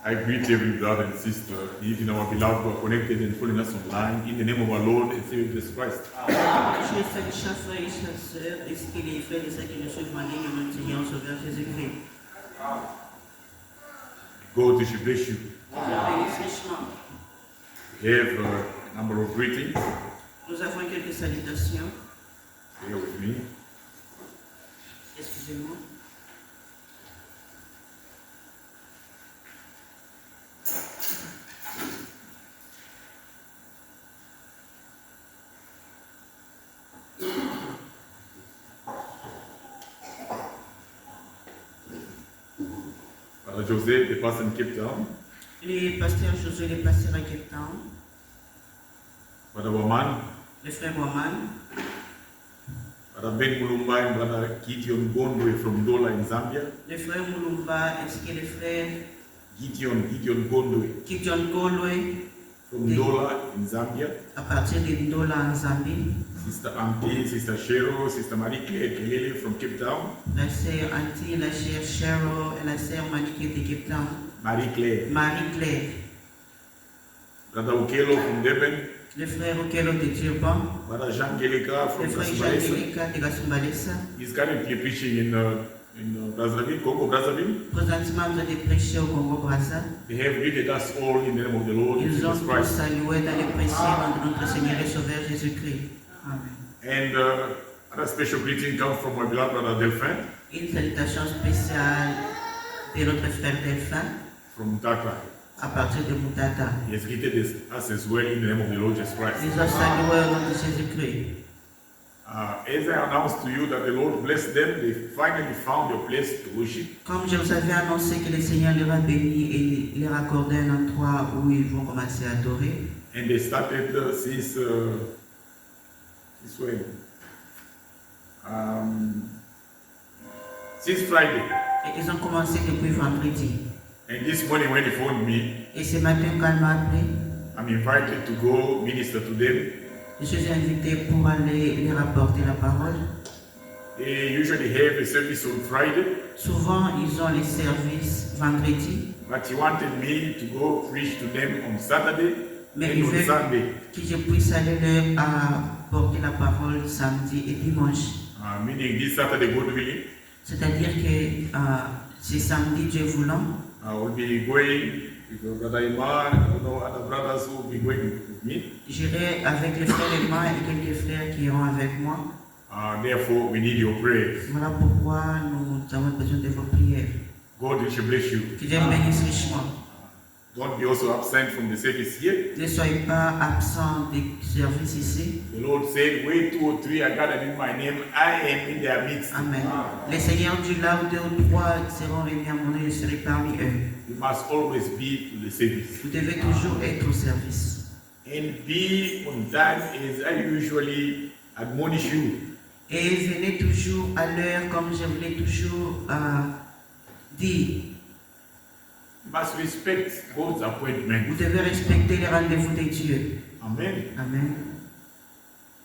I greet every brother and sister, even our beloved who are connected and following us online, in the name of our Lord and Savior Jesus Christ. Je salue chaque frère et chaque sœur, et ce qui les frères et sœurs qui nous suivent en ligne, notre Seigneur Sauveur Jésus-Christ. God should bless you. Je bénisse richement. We have a number of greetings. Nous avons quelques salutations. Bear with me. Excusez-moi. Father José, the pastor in Cape Town. Les pasteurs Josué, les pasteurs à Cape Town. Father Waman. Le frère Waman. Father Ben Mulumba and Brother Gideon Gondwe from Ndola in Zambia. Le frère Mulumba, ainsi que le frère Gideon Gondwe Gideon Golwe, from Ndola in Zambia. à partir de Ndola en Zambie. Sister Auntie, Sister Cheryl, Sister Marie-Claire Kelele from Cape Town. La sœur Auntie, la sœur Cheryl et la sœur Manique de Cape Town. Marie-Claire. Marie-Claire. Brother Ukelo from Durban. Le frère Okelo de Durban. Brother Jean Geleka Le from frère Kasumbalesa. Jean-Gelika de Kasumbalesa. He's currently preaching in Brazzaville, Congo, Brazzaville. Présentement, nous avons prêché au Congo-Brazza. They have greeted us all in the name of the Lord Ils ont Jesus tous Christ. salué dans les précieux nom de notre Seigneur et Sauveur Jésus-Christ. Amen. And another special greeting comes from my beloved brother Delphin Une salutation spéciale de notre frère Delphin from Mutaka. à partir de Mutata. He has greeted us as well in the name of the Lord Jesus Christ. Ils ont salué au nom de Jésus-Christ. As I announced to you that the Lord blessed them, they finally found a place to worship. Comme je vous avais annoncé que le Seigneur leur a béni et leur a accordé un endroit où ils vont commencer à adorer. And they started since when? Since Friday. Et ils ont commencé depuis vendredi. And this morning when he phoned me, Et ce matin, quand il m'a appelé, I'm invited to go minister to them. je suis invité pour aller leur apporter la parole. They usually have a service on Friday, Souvent, ils ont les services vendredi, but he wanted me to go preach to them on Saturday mais and il on veut Sunday. que je puisse aller leur apporter la parole samedi et dimanche. Meaning this Saturday, God willing, C'est-à-dire que c'est samedi, Dieu voulant, I will be going with Brother Iman and other brothers who will be going with me. j'irai avec les frères Emma et quelques frères qui iront avec moi. Therefore, we need your prayers. Voilà pourquoi nous avons besoin de vos prières. God will bless you. Que Dieu bénisse richement. Don't be also absent from the service here. Ne soyez pas absents des services ici. The Lord said, where 2 or 3 are gathered in my name, I am in their midst. Amen. Le Seigneur dit là où 2 ou 3 seront réunis à mon nom, je serai parmi eux. You must always be to the service. Vous devez toujours être au service. And be on time as I usually admonish you. Et venez toujours à l'heure comme je vous l'ai toujours dit. You must respect God's appointment. Vous devez respecter les rendez-vous de Dieu. Amen. Amen.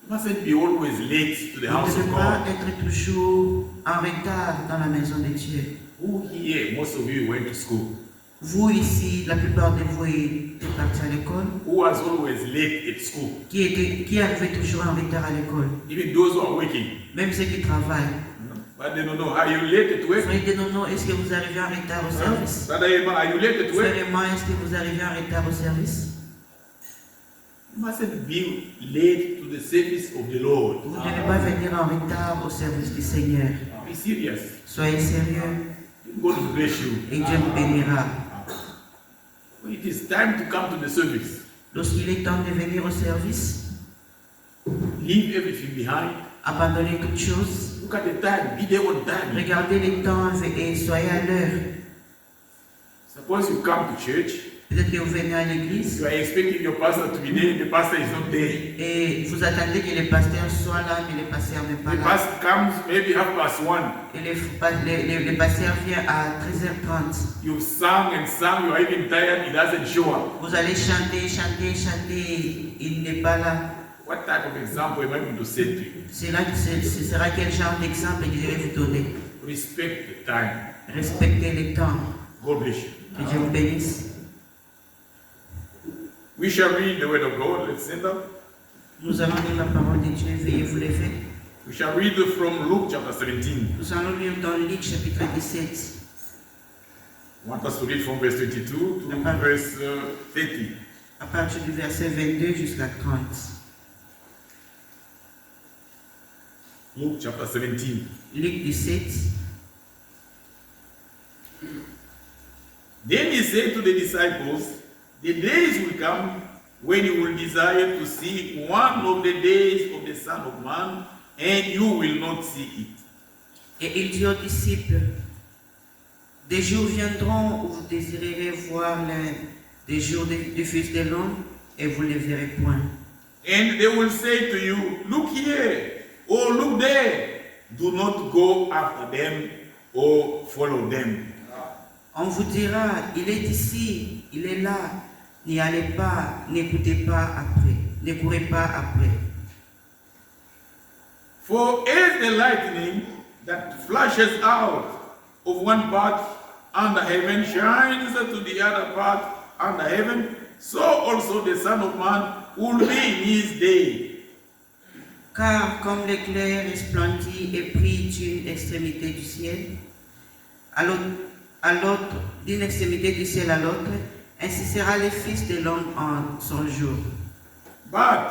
You mustn't be always late to the Vous house ne of devez pas God. être toujours en retard dans la maison de Dieu. Who here, most of you went to school? Vous ici, la plupart de vous êtes partis à l'école. Who was always late at school? Qui arrivait toujours en retard à l'école. Even those who are working. Même ceux qui travaillent. But they don't know. Are you late at work? Frère de Nono, est-ce que vous arrivez en retard au service? Brother Emma, are you late at work? Frère Emma, est-ce que vous arrivez en retard au service? You mustn't be late to the service of the Lord. Vous ne devez pas venir en retard au service du Seigneur. Be serious. Soyez sérieux God will bless you. et Dieu vous bénira. When it is time to come to the service, Lorsqu'il est temps de venir au service, leave everything behind. abandonnez toutes choses. Look at the time. Be there on time. Regardez les temps et soyez à l'heure. Suppose you come to church. Peut-être que vous venez à l'église You are expecting your pastor to be there. The pastor is not there. et vous attendez que le pasteur soit là, mais le pasteur n'est pas The là. pastor comes maybe 1:30. Et le pasteur vient à 13h30. You've sung and sung. You are even tired. He doesn't show up. Vous allez chanter, chanter, chanter, il n'est pas là. What type of example am I going to set to you? Ce sera quel genre d'exemple que je vais vous donner? Respect the time. Respectez les temps. God bless you. Que Dieu vous bénisse. We shall read the word of God. Let's stand up. Nous allons lire la parole de Dieu. Veuillez vous lever. We shall read from Luke chapter 17. Nous allons lire dans Luc chapitre 17. I want us to read from verse 22 to verse 30. À partir du verset 22 jusqu'à 30. Luke chapter 17. Luc 17. Then he said to the disciples, the days will come when you will desire to see one of the days of the Son of Man, and you will not see it. Et il dit aux disciples, des jours viendront où vous désirerez voir l'un des jours du Fils de l'homme, et vous ne les verrez point. And they will say to you, look here, or look there. Do not go after them or follow them. On vous dira, il est ici, il est là. N'y allez pas, n'écoutez pas après, ne courez pas après. For as the lightning that flashes out of one part under heaven shines to the other part under heaven, so also the Son of Man will be in his day. Car comme l'éclair resplendit et brille d'une extrémité du ciel à l'autre, d'une extrémité du ciel à l'autre, ainsi sera le Fils de l'homme en son jour. But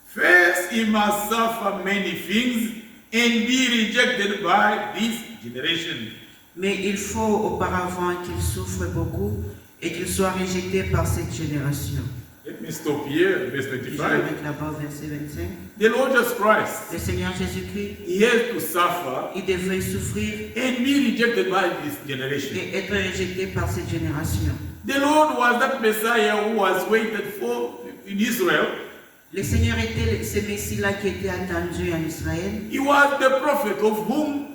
first he must suffer many things and be rejected by this generation. Mais il faut auparavant qu'il souffre beaucoup et qu'il soit rejeté par cette génération. Let me stop here, verse Je 25. vais là-bas, verset 25. The Lord Jesus Christ, Le Seigneur Jésus-Christ, he has to suffer il devait souffrir and be rejected by this generation. et être rejeté par cette génération. The Lord was that Messiah who was waited for in Israel. Le Seigneur était ce Messie-là qui était attendu en Israël. He was the prophet of whom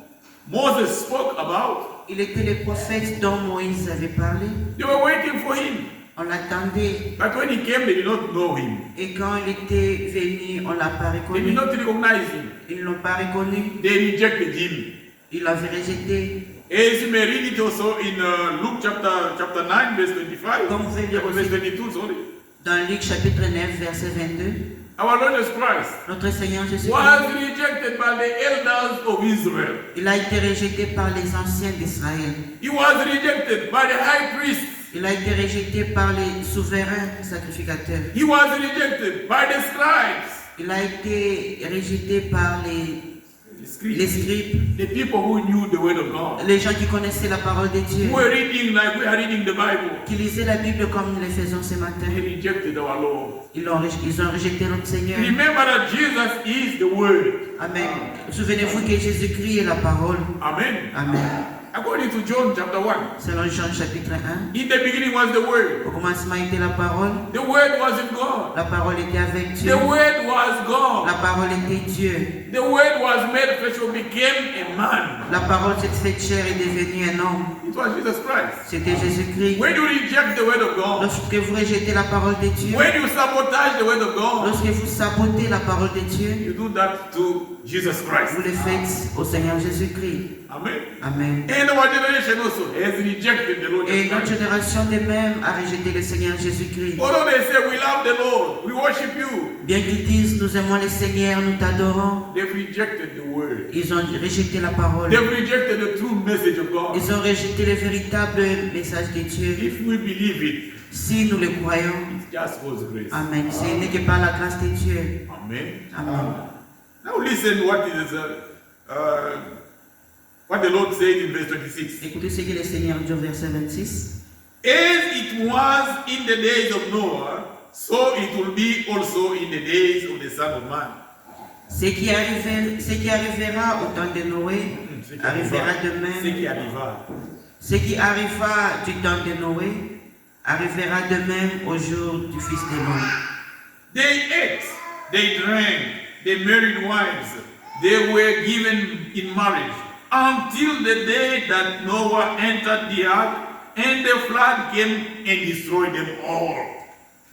Moses spoke about. Il était le prophète dont Moïse avait parlé. They were waiting for him. On l'attendait. But when he came, they did not know him. Et quand il était venu, on ne l'a pas They did reconnu. not recognize him. Ils ne l'ont pas reconnu. They rejected him. Ils l'avaient rejeté. As you may read it also in Luke chapter 9, verse 25. Comme vous pouvez lire Verse aussi 22, sorry. dans Luc chapitre 9, verset 22, Our Lord Jesus Christ notre Seigneur Jésus-Christ, was rejected by the elders of Israel. il a été rejeté par les anciens d'Israël. He was rejected by the high priest. Il a été rejeté par les souverains sacrificateurs. He was rejected by the scribes. Il a été rejeté par les scribes, The people who knew the word of God. les gens qui connaissaient la parole de Dieu, Who were reading like we are reading the Bible. qui lisaient la Bible comme nous le faisons ce matin. They rejected our Lord. Ils ont rejeté notre Seigneur. Remember that Jesus is the word. Amen. Souvenez-vous que Jésus-Christ est la parole. Amen. Amen. According to John chapter 1. Selon Jean chapitre 1, In the beginning was the word. au commencement était la parole. The word was in God. La parole était avec Dieu. The word was God. La parole était Dieu. The word was made flesh and became a man. La parole s'est faite chair et devenue un homme. It was Jesus Christ. C'était Jésus-Christ. When you reject the word of God, Lorsque vous rejetez la parole de Dieu, when you sabotage the word of God, lorsque vous sabotez la parole de Dieu, you do that to Jesus Christ. vous le faites au Seigneur Jésus-Christ. Amen. Amen. And our generation also has rejected the Lord Et Jesus notre Christ. génération de même a rejeté le Seigneur Jésus-Christ. Although they say we love the Lord, we worship you, Bien qu'ils disent nous aimons le Seigneur, nous t'adorons, they've rejected the word. ils ont rejeté la parole. They've rejected the true message of God. Ils ont rejeté le véritable message de Dieu. If we believe it, Si nous le croyons, it's just God's grace. Amen. Ce n'est que par la grâce de Dieu. Amen. Amen. Now listen what the Lord said in verse 26. Écoutez ce que le Seigneur dit au verset 26. As it was in the days of Noah, so it will be also in the days of the Son of Man. Ce qui arrivera au temps de Noé arrivera de Ce qui même. arriva. Ce qui arriva du temps de Noé arrivera de même au jour du Fils de l'homme. They ate, they drank, they married wives, they were given in marriage until the day that Noah entered the ark and the flood came and destroyed them all.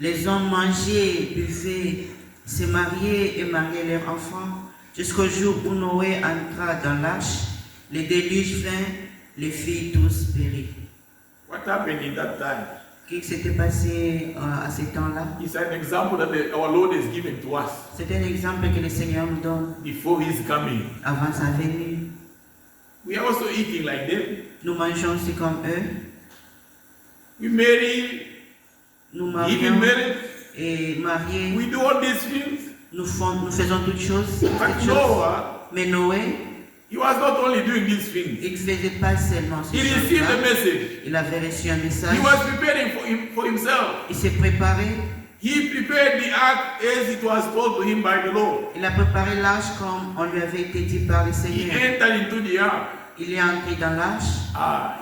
Les hommes mangeaient, buvaient, se mariaient et mariaient leurs enfants jusqu'au jour où Noé entra dans l'arche. Le déluge vint, les filles tous périrent. What happened in that time? qui s'était passé à ces temps-là. It's an example that our Lord has given to us C'est un exemple que le Seigneur nous donne before His coming. avant sa venue. We are also eating like them. Nous mangeons aussi comme eux. We marry, Nous even marions married. et mariés. We do all these things. Nous faisons toutes choses. But Toutes choses. Noah, Mais Noé, he was not only doing these things. il ne faisait pas seulement ces He received a choses-là. message. Il avait reçu un message. He was preparing for himself. Il s'est préparé. He prepared the ark as it was told to him by the Lord. Il a préparé l'arche comme on lui avait été dit par le He Seigneur. entered into the ark. Il est entré dans l'arche.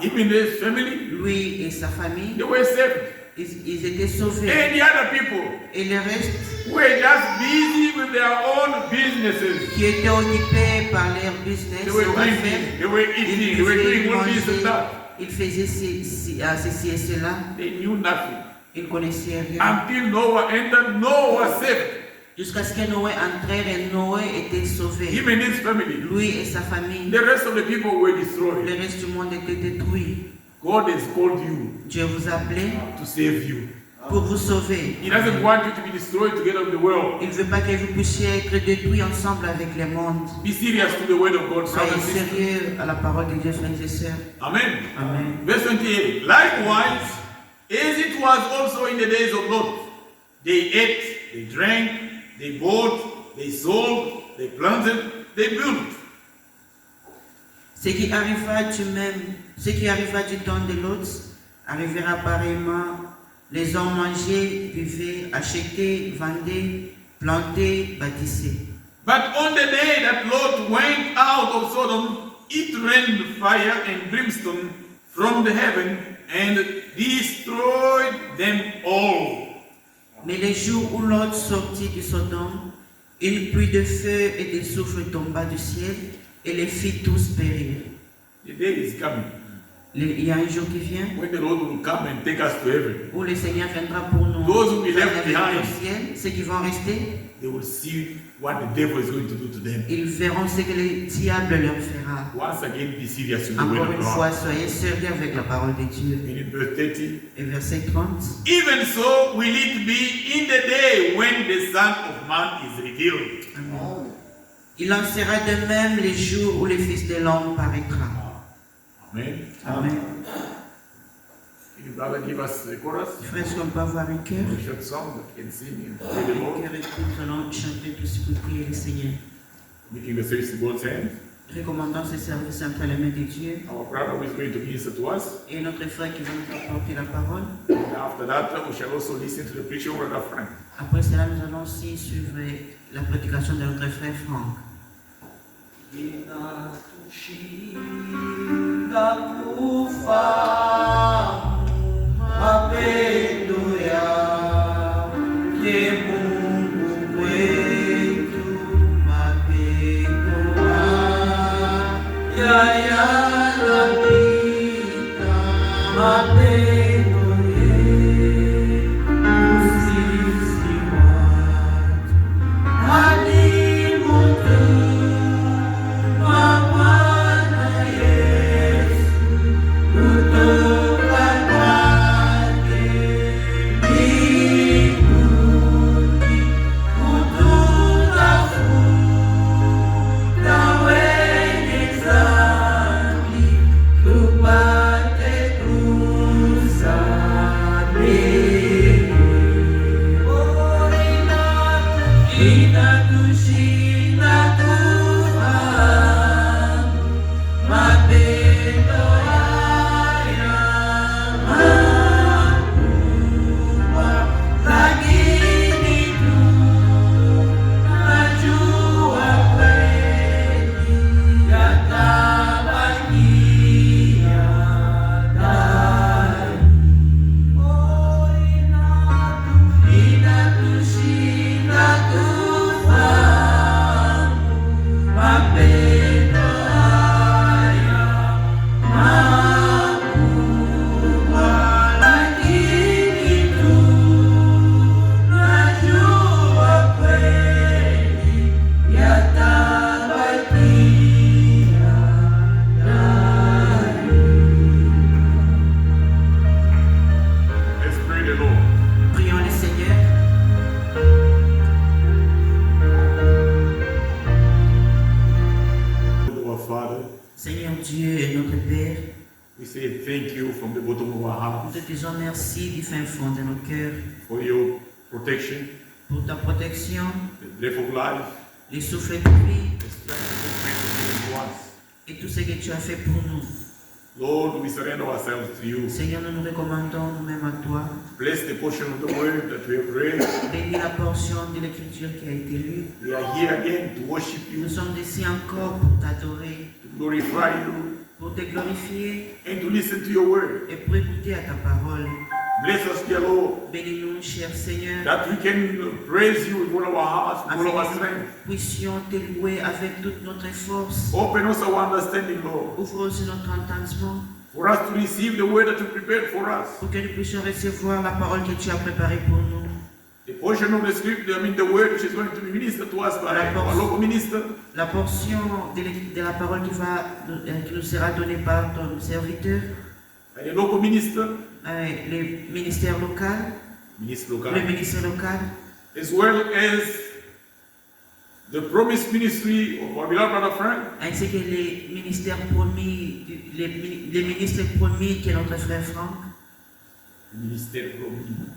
Him and his family, Lui et sa famille, they were saved. ils étaient sauvés. And the other people Et le reste, were just busy with their own businesses. qui étaient occupés par leur business, They were leurs drinking, affaires, they were ils eating, they were buvaient, doing all this and mangeaient, that. ils faisaient ceci et cela. They knew nothing. Ils ne connaissaient rien. Until Noah entered, Noah was saved. Jusqu'à ce que Noé entrèrent et Noé était sauvé. Him and his family. Lui et sa famille. The rest of the people were Le destroyed. reste du monde était détruit. God has called you Dieu vous a appelé to save you. pour vous sauver. He doesn't want you to be destroyed together with the world. Il ne veut pas que vous puissiez être détruits ensemble avec le monde. Be serious to the word of God, brothers Soyez and sisters. sérieux à la parole de Dieu, frères et sœurs. Amen. Amen. Verse 28. Likewise, as it was also in the days of Lot, they ate, they drank, they bought, they sold, they planted, they built. Ce qui arriva du temps de Lot arrivera pareillement. Les hommes mangeaient, buvaient, achetaient, vendaient, plantaient, bâtissaient. But on the day that Lot went out of Sodom, it rained fire and brimstone from the heaven and destroyed them all. Mais les jours où Lot sortit du Sodome, une pluie de feu et de soufre tomba du ciel et les fit tous périr. The day is coming Il y a un jour qui vient when the Lord will come and take us to heaven. où le Seigneur viendra pour nous Those who be left amener behind. au ciel. Ceux qui vont rester, They will see what the devil is going to do to them. ils verront ce que le diable leur fera. Once again, be serious with the word Encore of une God. fois, soyez sérieux avec la parole de Dieu. And in verse 30, Et verset 30. even so will it be in the day when the Son of Man is revealed. Amen. Il en sera de même les jours où le Fils de l'homme paraîtra. Amen. Amen. Can you brother give us the chorus? Frère, est-ce qu'on peut avoir un cœur? A short song that we can sing and pray the Un Lord, cœur et tout, nous allons chanter tout ce que prier le Seigneur. making the service in God's hands. Recommandons ce service entre les mains de Dieu. Our brother who is going to minister to us. Et notre frère qui va nous apporter la parole. And after that, we shall also listen to the preaching of Brother Frank. Après cela, nous allons aussi suivre la prédication de notre frère Franck. Tu Father, Seigneur Dieu et notre Père, we say thank you from the bottom of our nous hearts te disons merci du fin fond de nos cœurs for your protection, pour ta protection, the breath of life, les souffles de vie the strength of faith given to us. et tout ce que tu as fait pour nous. Lord, we surrender ourselves to you. Seigneur, nous nous recommandons nous-mêmes à toi. Bless the portion of the word that we have read. Bénis la portion de l'écriture qui a été lue. We are here again to worship you, Nous sommes ici encore pour t'adorer, to glorify you, pour te glorifier and to listen to your word. et pour écouter à ta parole. Bless us, dear Lord, Bénis-nous, cher Seigneur, that we can praise you with all of our hearts, with all of our afin que strength. nous puissions te louer avec toute notre force. Open us our understanding, Lord, Ouvre aussi notre entendement for us to receive the word that you prepared for us. pour que nous puissions recevoir la parole que tu as préparée pour nous. The portion of the scripture, the word which is going to be ministered to us by our local minister. La portion de la parole qui nous sera donnée par ton serviteur, By the local minister, le ministère local, minister le local, ministère local, as well as the promised ministry of our beloved brother Frank, ainsi que les ministères promis, les ministres promis qui est notre frère Franck. minister promis.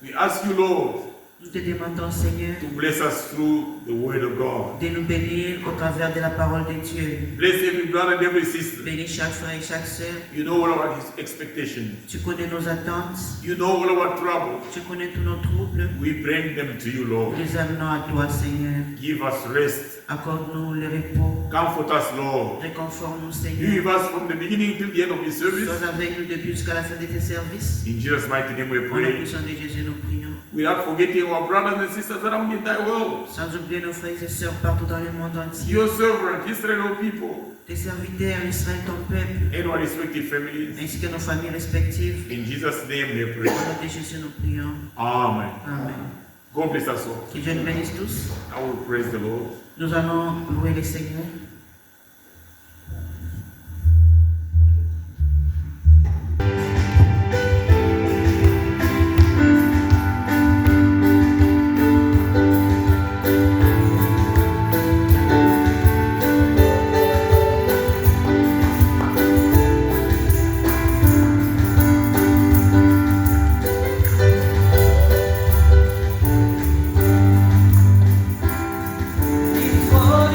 We ask you, Lord, Nous te demandons, Seigneur, to bless us through the word of God. de nous bénir au travers de la parole de Dieu. Bless every brother and every sister. Bénis chaque frère et chaque sœur. You know all our expectations. Tu connais nos attentes, You know all our troubles. tu connais tous nos troubles. We bring them to you, Nous Lord. les amenons à toi, Seigneur. Give us rest. Accorde-nous le repos. Comfort us, Lord. Réconforte-nous, Be Seigneur. with us from the beginning till the end of this service. Sois avec nous depuis jusqu'à la fin de tes services. In Jesus' mighty name we Au nom pray. puissant de Jésus, nous prions. Without forgetting our brothers and sisters around the entire world. Sans oublier nos frères et sœurs partout dans le monde entier. Your servant, Israel people, Tes serviteurs, Israël, ton peuple, and our respective families. ainsi que nos familles respectives. In Jesus' name we Au pray. nom de Jésus, nous prions. Amen. Amen. God bless us all. Que Dieu nous bénisse tous. I will praise the Lord. Nous allons louer le Seigneur. Il faut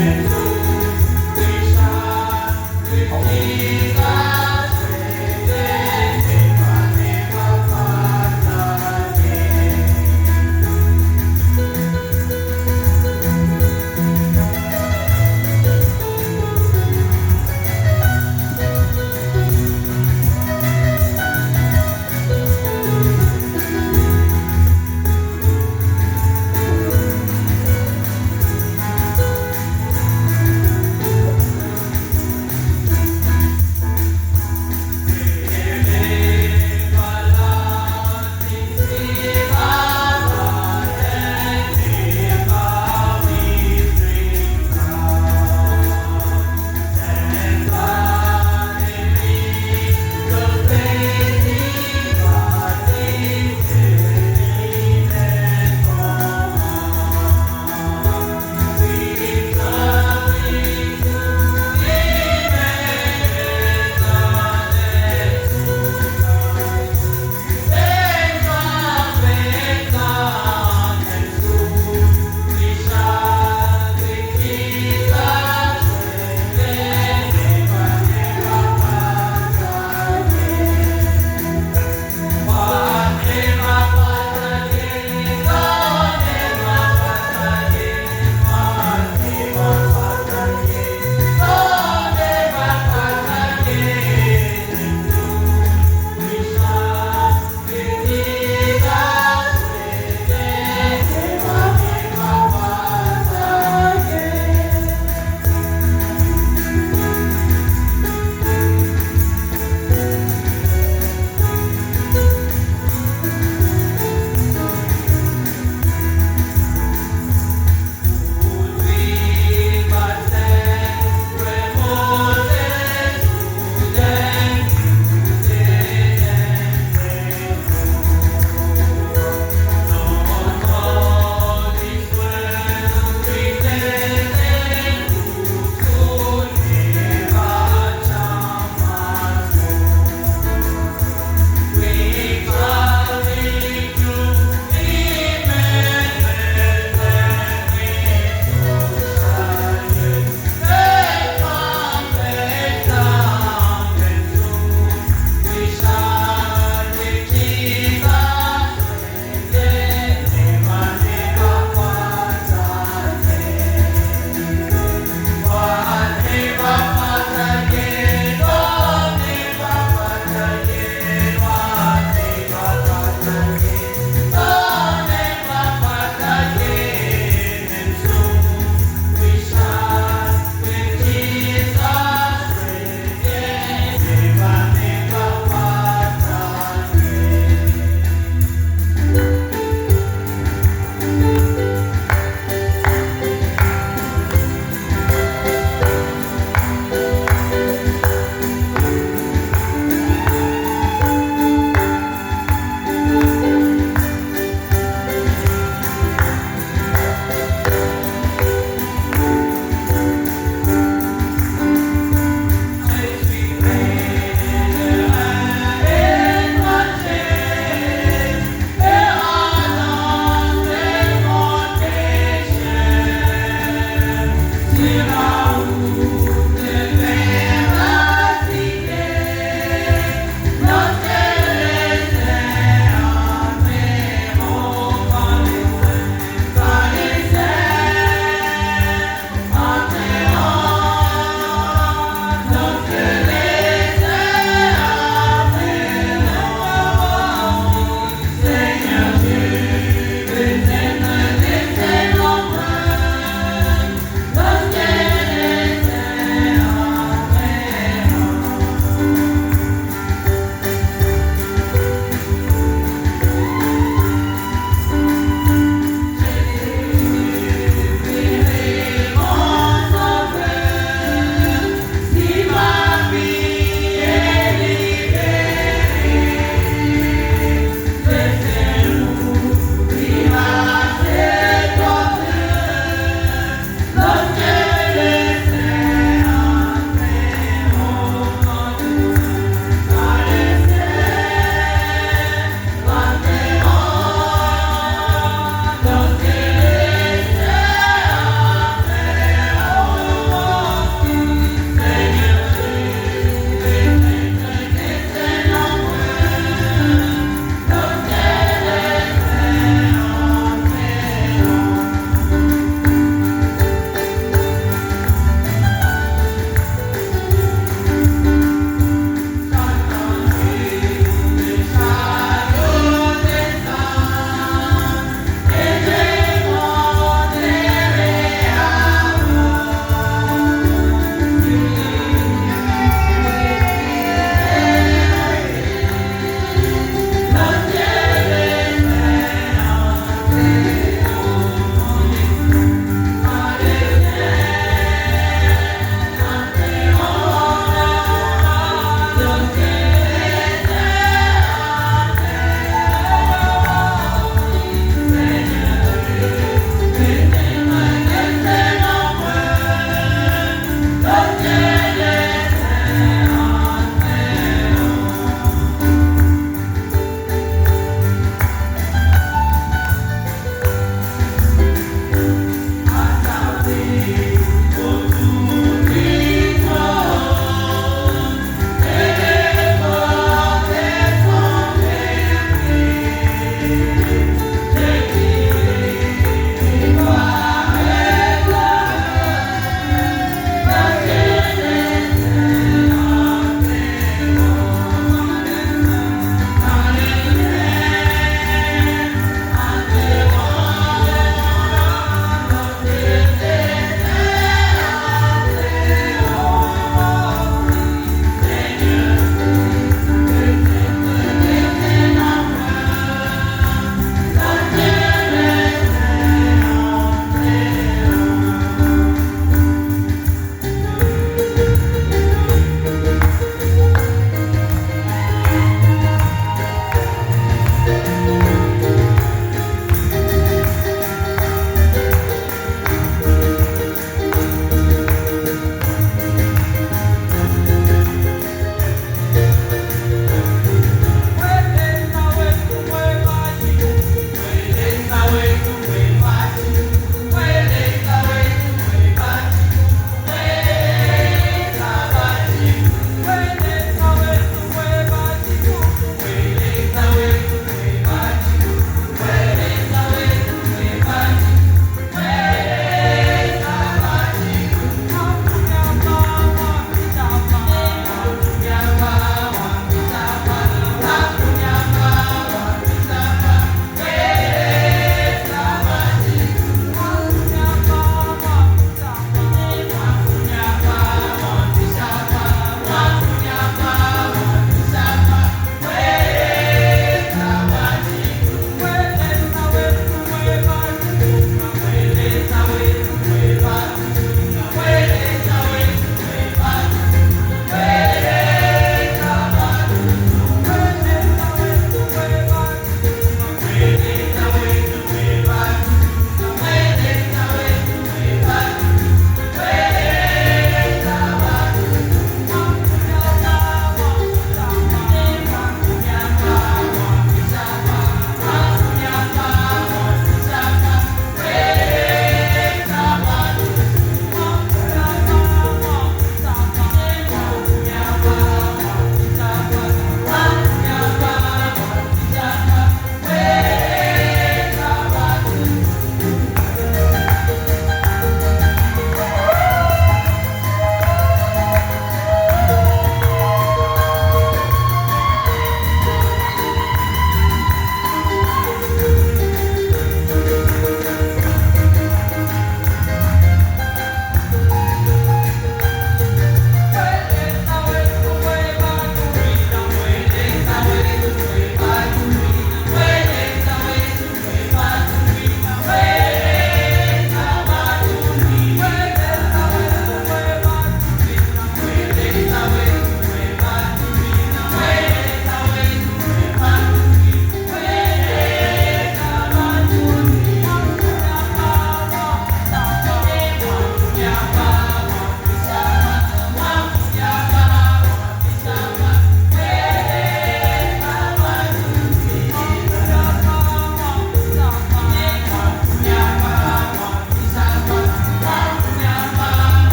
Los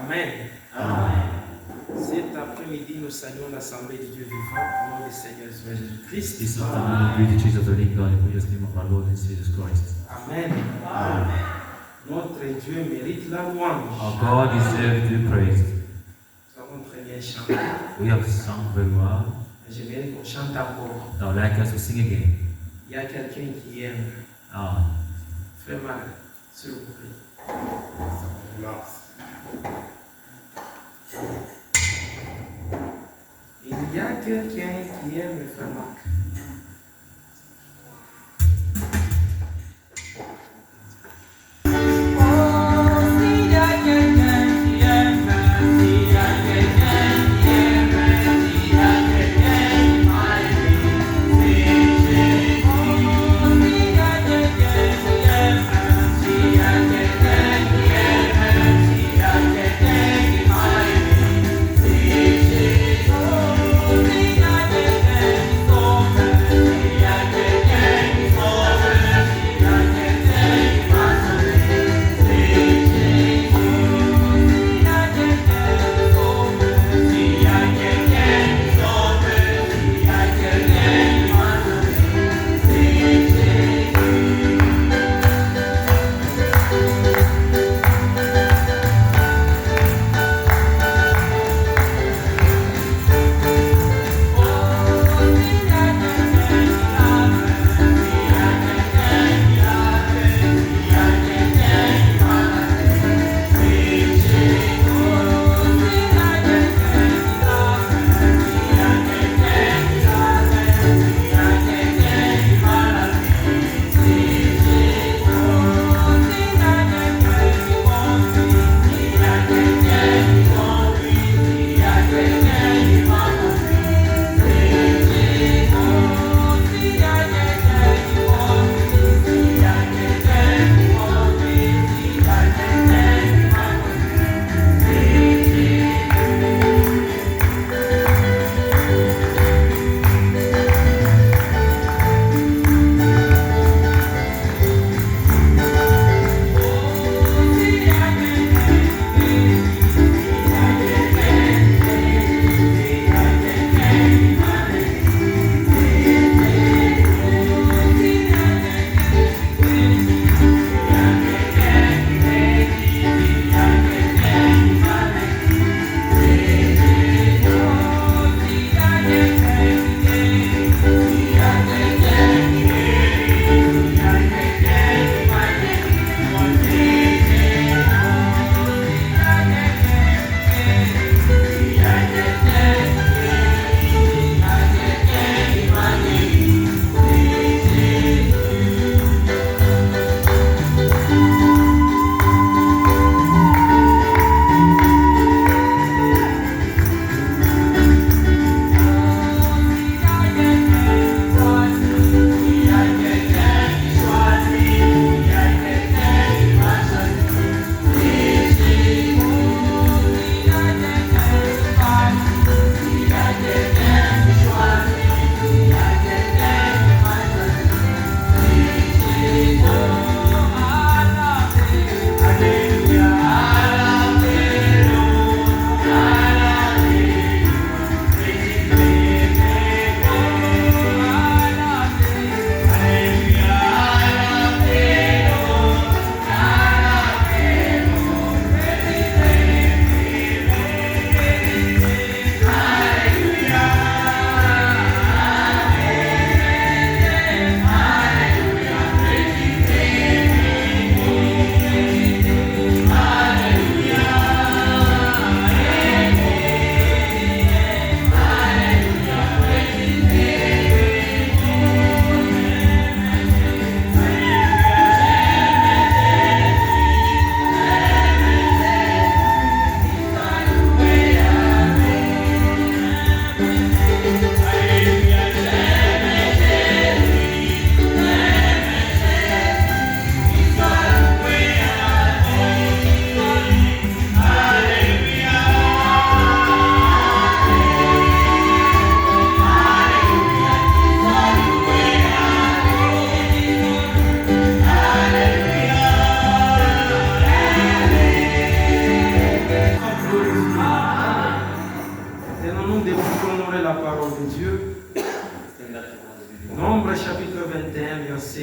Amen. Cet après-midi, nous saluons l'Assemblée du Dieu vivant au nom du Seigneur Jésus-Christ. This afternoon we greet each other in God in the name of our Lord and Jesus Christ. Amen. Notre Dieu mérite la louange. Our God deserves to be praised. Nous avons très bien chanté. We have sung very well. J'aimerais qu'on chante encore. Now I'd like us to sing again. Il y a quelqu'un qui aime. Frère Marc, s'il vous plaît. Il y a quelqu'un qui aime le frère Marc. Oh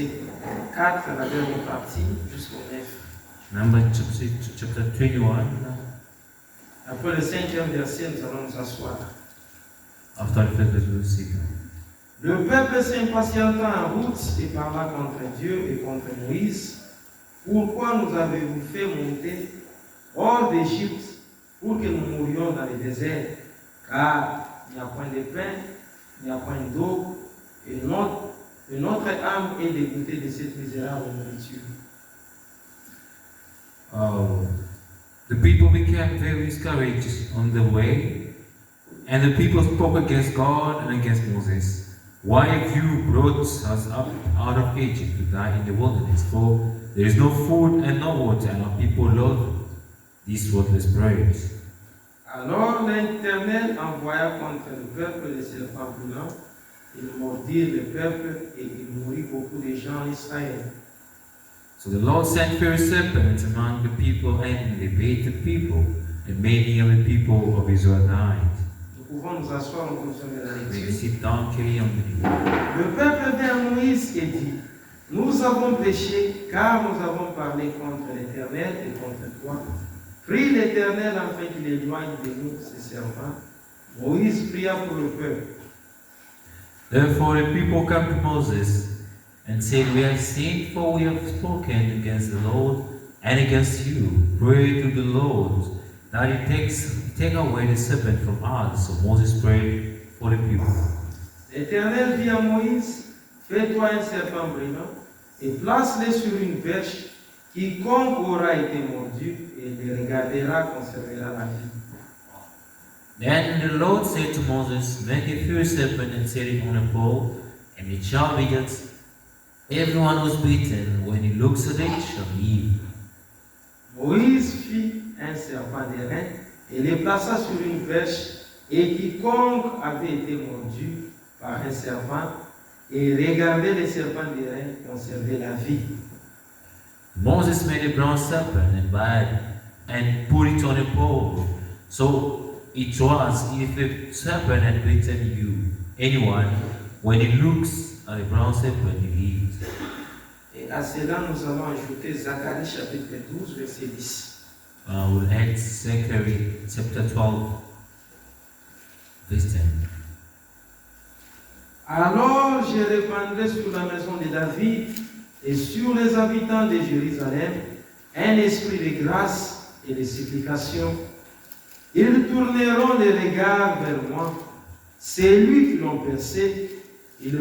verset 4, la dernière partie, jusqu'au 9. Number chapter 21, Après le 5e verset, nous allons nous asseoir. after the first verse, we will sit. Le peuple s'impatienta en route et parla contre Dieu et contre Moïse. Pourquoi nous avez-vous fait monter hors d'Égypte pour que nous mourions dans le désert? Car il n'y a point de pain, il n'y a point d'eau, et notre âme est dégoûtée de cette misérable nourriture. The people became very discouraged on the way, and the people spoke against God and against Moses. Why have you brought us up out of Egypt to die in the wilderness? For there is no food and no water, and our people love these worthless bread. Alors l'Éternel envoya contre le peuple les serpents brûlants. Ils mordirent le peuple et il mourut beaucoup de gens en Israël. So the Lord sent fierce serpents among the people, and they bit the people, and many of the people of Israel died. Nous pouvons nous asseoir en fonction de la May we lecture. sit down, carry on the reading. Le peuple vint à Moïse et dit, nous avons péché car nous avons parlé contre l'Éternel et contre toi. Prie l'Éternel afin qu'il éloigne de nous ses servants. Moïse pria pour le peuple. Therefore the people came to Moses and said, We have sinned, for we have spoken against the Lord and against you. Pray to the Lord that he take away the serpent from us. So Moses prayed for the people. L'Éternel dit à Moïse, fais-toi un serpent brillant et place-le sur une perche. Quiconque aura été mordu et le regardera conservera la vie. Then the Lord said to Moses, Make a fierce serpent and set it on a pole, and it shall be that everyone who is bitten, when he looks at it, shall live. Moïse fit un serpent d'airain et le plaça sur une perche, et quiconque avait été mordu par un serpent et regardait le serpent d'airain conservait la vie. Moses made a bronze serpent and put it on a pole. So it was, if a serpent had bitten anyone, when he looks at a bronze serpent, he lives. Et à cela, nous allons ajouter Zacharie chapitre 12, verset 10. We'll add Zechariah chapter 12, verse 10. Alors je répandrai sur la maison de David et sur les habitants de Jérusalem un esprit de grâce et de supplication. Ils tourneront les regards vers moi. C'est lui qui l'ont percé. Ils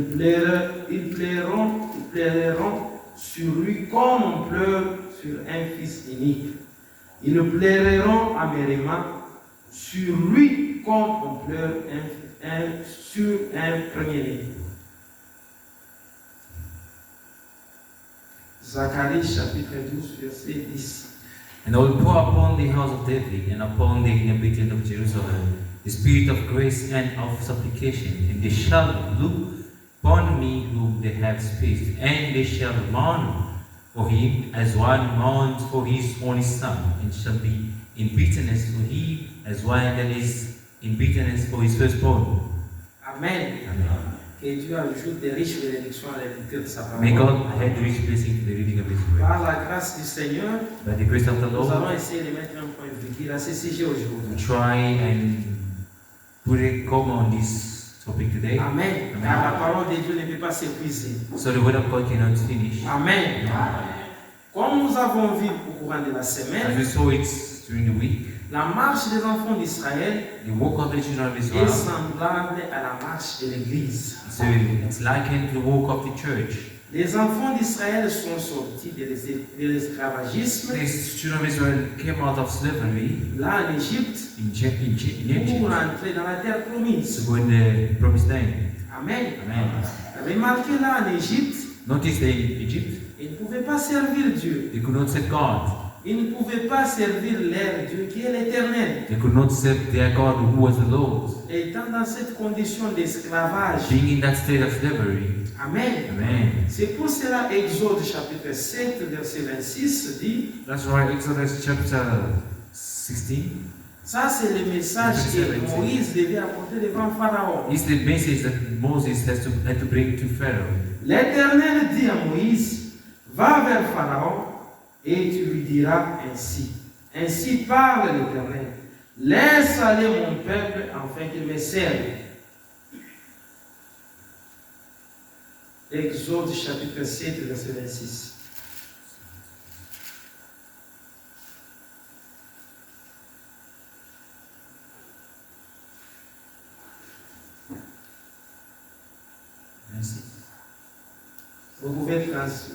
pleureront sur lui comme on pleure sur un fils unique. Ils pleureront amèrement sur lui comme on pleure sur un premier-né. Zacharie chapitre 12, verset 10. And I will pour upon the house of David and upon the inhabitants of Jerusalem the spirit of grace and of supplication, and they shall look upon me whom they have spaced, and they shall mourn for him as one mourns for his only son, and shall be in bitterness for him as one that is in bitterness for his firstborn. Amen. Amen. Que Dieu ajoute des riches bénédictions à la lecture de sa May parole. God add rich blessing to the reading of His word. Par la grâce du Seigneur, By the grace of the nous allons Lord, essayer de mettre un point virgule à ce sujet we aujourd'hui. try and put a comma on this topic today. Amen. Amen. Car la parole de Dieu ne peut pas s'épuiser. So the word of God cannot finish. Amen. Comme nous avons vu au courant de la As semaine, we saw it during the week, la marche des enfants d'Israël the walk of the children of est Israel, semblable à la marche de l'Église. so it's likened to the walk of the church. Les enfants d'Israël sont sortis de l'esclavagisme, The children of Israel came out of slavery là en Égypte, in Egypt pour entrer dans la terre to promise. go in the promised land. Amen. Amen. Remarquez là en Égypte, Notice that in Egypt, ils ne pouvaient pas servir Dieu. they could not serve God. Ils ne pouvaient pas servir leur Dieu qui est l'Éternel. They could not serve their God who was the Lord. Et étant dans cette condition d'esclavage, Being in that state of slavery. Amen. Amen. C'est pour cela Exode chapitre 7 verset 26 dit, That's why Exodus chapter 16 ça c'est le message que Moïse devait apporter devant Pharaon. is the message that Moses had to bring to Pharaoh. L'Éternel dit à Moïse, va vers Pharaon et tu lui diras ainsi. Ainsi parle l'Éternel. Laisse aller mon peuple afin qu'il me serve. Exode chapitre 7, verset 26. Merci. Vous pouvez tracer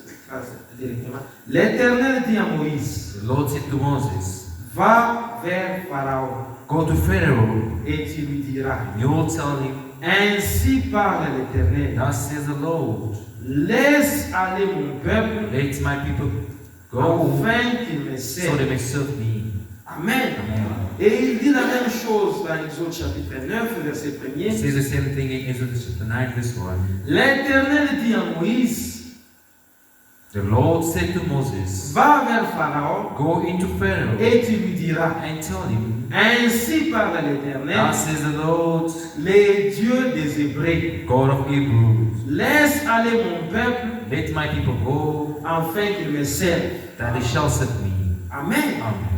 directement. L'Éternel dit à Moïse, The Lord said to Moses, va vers Pharaon go to Pharaoh, et tu lui diras, and you will tell him, ainsi parle l'Éternel. thus says the Lord, Laisse aller mon peuple let my people go, afin qu'il me so serve. they may serve me. Amen. Amen. Et il dit la même chose dans Exode chapitre 9, verset It 1er. says the same thing in Exodus chapter 9, verse 1. L'Éternel dit à Moïse, The Lord said to Moses, va vers Pharaon go into Pharaoh et tu lui diras, and tell him, ainsi parle l'Éternel, thus says the Lord, les dieux des Hébreux. God of Hebrews, Laisse aller mon peuple let my people go, afin qu'il me serve. that they shall serve me. Amen. Amen.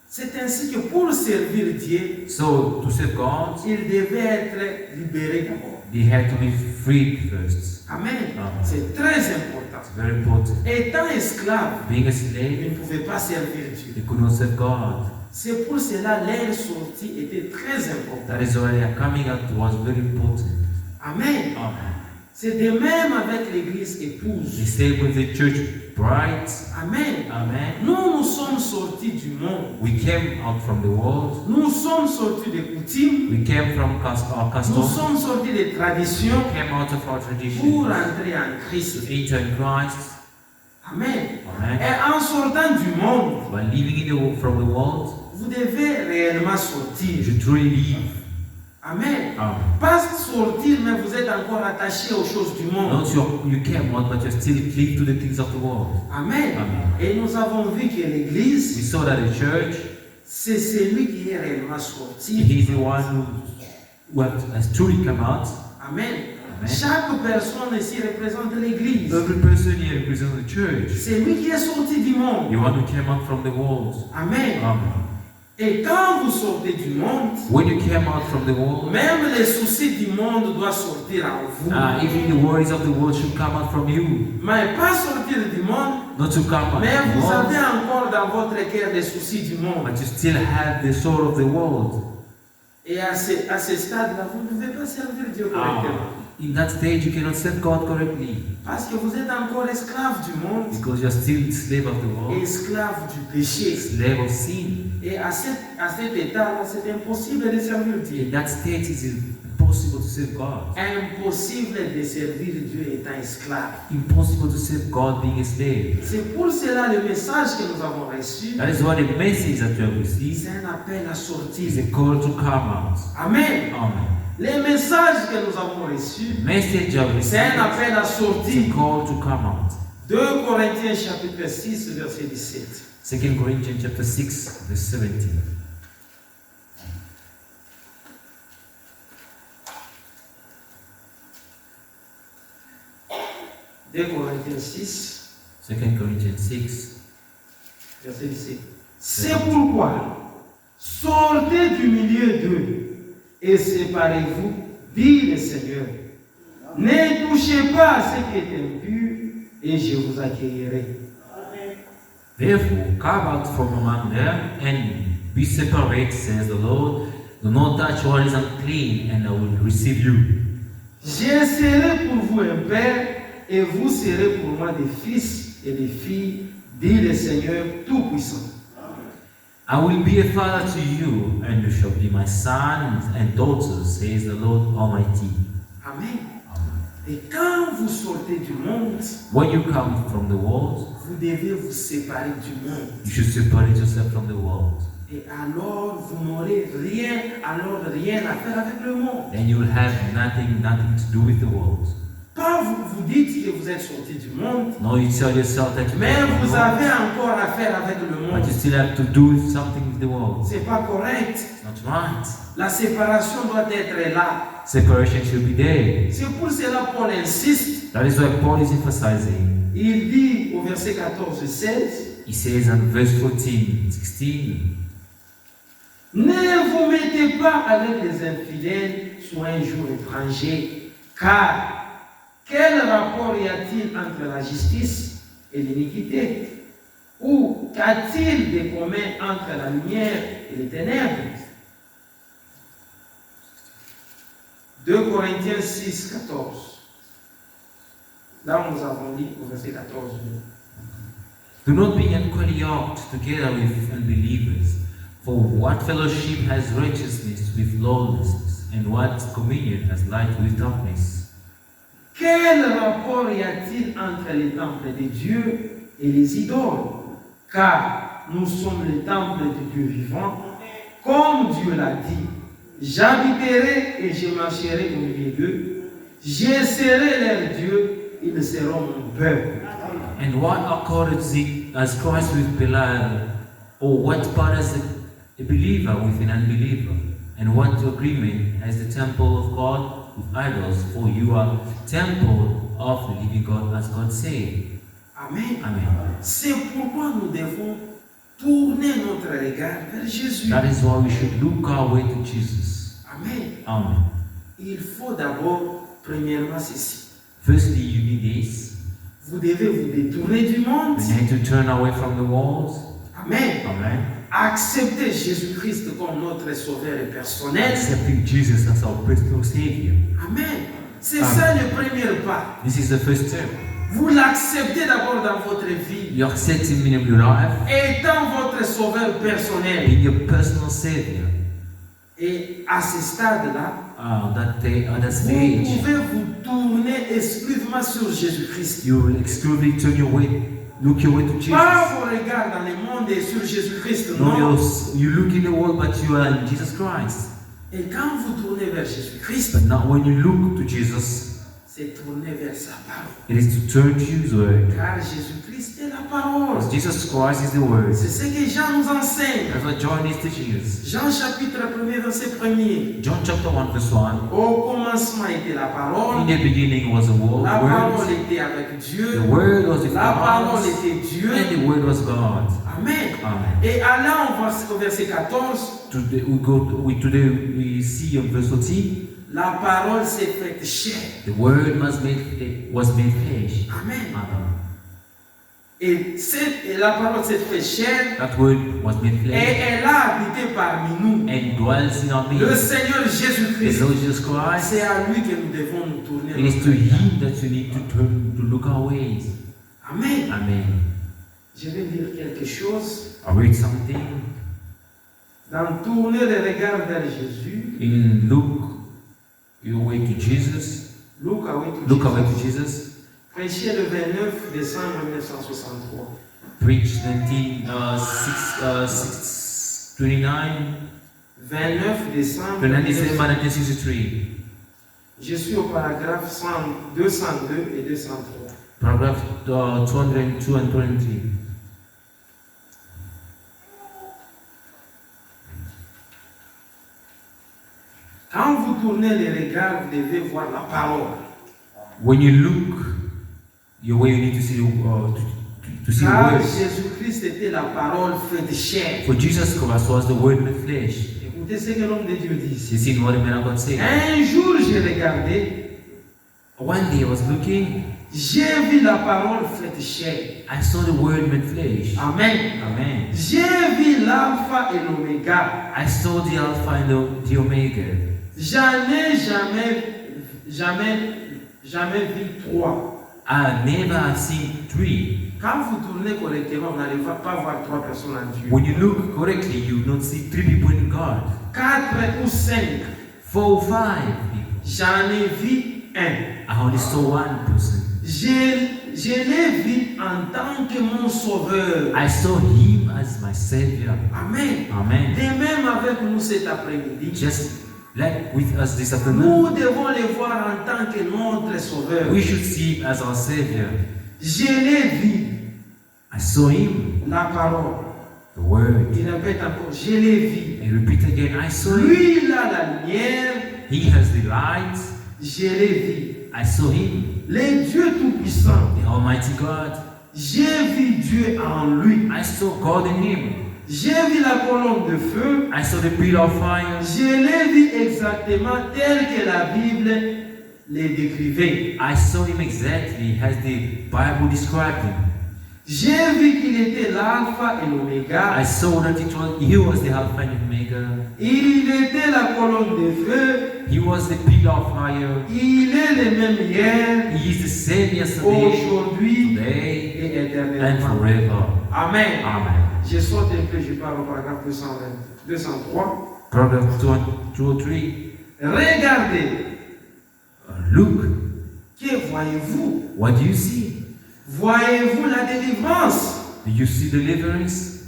C'est ainsi que pour servir Dieu, So, to serve God, il devait être libéré d'abord. they had to be freed first. Amen. Amen. C'est très important. It's very important. Étant esclave, Being a ils slave, ne pouvaient pas servir Dieu. they could not serve God. C'est pour cela leur sortie était très importante. That is why their coming out was very important. Amen. Amen. C'est de même avec l'église The épouse. same with the church bride. Amen. Amen. Nous sommes sortis du monde. We came out from the world. Nous sommes sortis des coutumes. We came from our Nous customs. sommes sortis des traditions We came out of our pour tradition entrer en to Christ. enter in Christ. Amen. Amen. Et en sortant du monde, By living from the world, vous devez réellement you sortir. should truly live. Amen. Amen. Pas sortir, mais vous êtes encore attaché aux choses du monde. Not you came out, but you still cling to the things of the world. Amen. Amen. Et nous avons vu que We l'église, saw that the church, c'est celui qui est réellement sorti. he is the one who has truly come out. Amen. Amen. Chaque personne ici représente l'église. Every person here represents the church. C'est lui qui est sorti du monde. The one who came out from the world. Amen. Amen. Et quand vous sortez du monde, When you came out from the world, même les soucis du monde doivent sortir en vous. even the worries of the world should come out from you. Mais pas sortir du monde, Not to come out mais from the vous avez world, encore dans votre cœur les soucis du monde. but you still have the soul of the world. Et à ce stade-là, vous ne pouvez pas servir Dieu correctement. In that stage, you cannot serve God correctly Parce que vous êtes encore esclave du monde, because you're still slave of the world, esclave du péché. slave of sin. Et à cet état-là, c'est impossible de servir Dieu. In that state, it is impossible to serve God. Impossible de servir Dieu étant esclave. Impossible to serve God being a slave. C'est pour cela le message que nous avons reçu, That is why the message that you have received c'est un appel à sortir. is a call to come out. Amen. Amen. Les messages que nous avons reçus, Message you have c'est un received appel à is sortir. a call to come out. 2 Corinthiens chapitre 6, verset 17. 2 Corinthians chapter 6, verse 17. Deux Corinthiens 6, 2 Corinthians 6. verset 17. C'est pourquoi, sortez du milieu d'eux et séparez-vous, dit le Seigneur. Ne touchez pas à ce qui est impur et je vous accueillerai. Therefore, come out from among them and be separate, says the Lord. Do not touch what is unclean, and I will receive you. Je serai pour vous un père et vous serez pour moi des fils et des filles, dit le Seigneur Tout-Puissant. I will be a father to you, and you shall be my sons and daughters, says the Lord Almighty. Amen. Et quand vous sortez du monde, When you come from the world, vous devez vous séparer du monde. you should separate yourself from the world. Et alors, vous n'aurez rien à faire avec le monde. Then you will have nothing to do with the world. Pas vous dites que vous êtes sortis du monde, No, you tell yourself that you mais love the vous world, avez encore affaire avec le but monde. you still have to do something with the world. C'est pas correct. It's not right. La séparation doit être là. Separation should be there. C'est pour cela Paul insiste. That is why Paul is emphasizing. Il dit au verset 14 et 16, He says in verse 14, 16, ne vous mettez pas avec les infidèles sur un jour étranger, car quel rapport y a-t-il entre la justice et l'iniquité? Ou qu'a-t-il de commun entre la lumière et les ténèbres? 2 Corinthiens 6, 14. Là, nous avons dit au verset 14. do not be unequally yoked together with unbelievers. For what fellowship has righteousness with lawlessness, and what communion has light with darkness? Quel rapport y a-t-il entre les temples de Dieu et les idoles? Car nous sommes le temple de Dieu vivant, comme Dieu l'a dit. J'habiterai et je marcherai au milieu d'eux. Je serai leur Dieu, ils seront mon peuple. And what accord has Christ with Belial? Or what part has a believer with an unbeliever? And what agreement has the temple of God with idols? For you are temple of the living God, as God said. Amen. Amen. C'est pourquoi nous devons tourner notre regard vers Jésus. That is why we should look our way to Jesus. Amen. Amen. Il faut d'abord, premièrement, ceci. Firstly, you need this. Vous devez vous détourner du monde. We need to turn away from the walls. Amen. Amen. Accepter Jésus-Christ comme notre sauveur et personnel. Accepting Jesus as our personal Savior. Amen. C'est Amen. ça le premier pas. This is the first step. Vous l'acceptez d'abord dans votre vie, You accept Him in your life, étant votre sauveur personnel. being your personal Savior. Et à ce stade-là, That vous stage, pouvez vous tourner exclusivement sur Jésus-Christ. you will exclusively turn your way, look your way to Jesus. Pas vos regards dans le monde et sur Jésus-Christ, No, non. you look in the world, but you are in Jesus Christ. Et quand vous tournez vers Jésus-Christ, But now, when you look to Jesus, c'est tourner vers sa parole. it is to turn to His word. Car Jésus-Christ est la parole. Because Jesus Christ is the word. C'est ce que Jean nous enseigne. That's what John is teaching us. Jean chapitre 1er, verset 1er. John chapter 1 verse 1. Au commencement était la In parole. the beginning was the word. La parole était avec Dieu. The word was with La parole God. était Dieu. And the word was God. Amen. Amen. Et allant au verset 14, Today we see in verse 14. la parole s'est faite chair. The word was made flesh. Amen. Amen. Et la parole s'est faite chair. That word was made Et flesh elle a habité parmi nous. and dwells in our Le midst. Seigneur The Jésus-Christ. Lord Jesus Christ. C'est à lui que nous devons nous tourner. It is to Him that you need to turn to look our ways. Amen. Amen. Je vais dire quelque chose. I read something Dans tourner le regard vers Jésus. in Look your way to Jesus. Look away to Jesus. Prêché le 29 décembre 1963. Preach 29 29 décembre 1963. Je suis au paragraphe 202 et 203. Paragraph 202 and 23. Quand vous tournez les regards, vous devez voir la parole. When you look your way, you need to see to see the Car word. Jésus-Christ était la parole faite chair. For Jesus Christ was the word made flesh. Écoutez ce que l'homme de Dieu dit. You see what the man of God said. Un jour, j'ai regardé, One day I was looking, j'ai vu la parole faite chair. I saw the word made flesh. Amen. Amen. J'ai vu l'alpha et l'oméga. I saw the Alpha and the Omega. J'en ai jamais vu trois. I never seen three. Quand vous tournez correctement, vous n'allez pas voir trois personnes en Dieu. When you look correctly, you don't see three people in God. 4 ou 5. 4 or 5 people. J'en ai vu un. I only saw one person. Je l'ai vu en tant que mon sauveur. I saw him as my Savior. Amen. Amen. De même avec nous cet après-midi. Just Like with us this afternoon, Nous devons le voir en tant que notre sauveur. we should see him as our Savior. Je l'ai vu, I saw him, la parole. the Word. Il répète encore, je l'ai vu. And repeat again, I saw him. Lui, il a la lumière, He has the light. je l'ai vu. I saw him, Le Dieu Tout-Puissant, the Almighty God. j'ai vu Dieu en lui. I saw God in him. J'ai vu la colonne de feu. I saw the pillar of fire. Je l'ai vu exactement tel que la Bible le décrivait. I saw him exactly as the Bible described him. J'ai vu qu'il était l'alpha et l'oméga. I saw that he was the Alpha and Omega. Il était la colonne de feu. He was the pillar of fire. Il est le même hier, He is the same yesterday, aujourd'hui today, et and éternellement. forever. Amen. Amen. Je saute un peu, je parle au paragraphe 203. Proverbs 2:3. Regardez, Look, que voyez-vous? what do you see? Voyez-vous la délivrance? Do you see deliverance?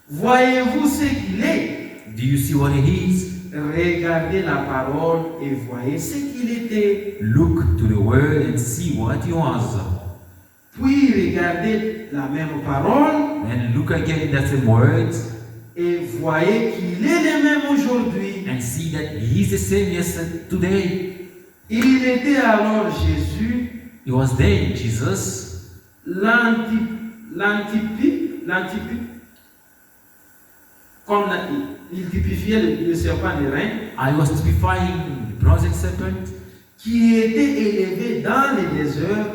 Voyez-vous ce qu'il est? Do you see what he is? Regardez la parole et voyez ce qu'il était. Look to the word and see what he was. Puis regardez la même parole And look again at the word et voyez qu'il est le même aujourd'hui. and see that he is the same yesterday, today. Il était alors Jésus, He was then Jesus, l'antitype, comme il typifiait le serpent de rein, I was typifying the bronze serpent, qui était élevé dans le désert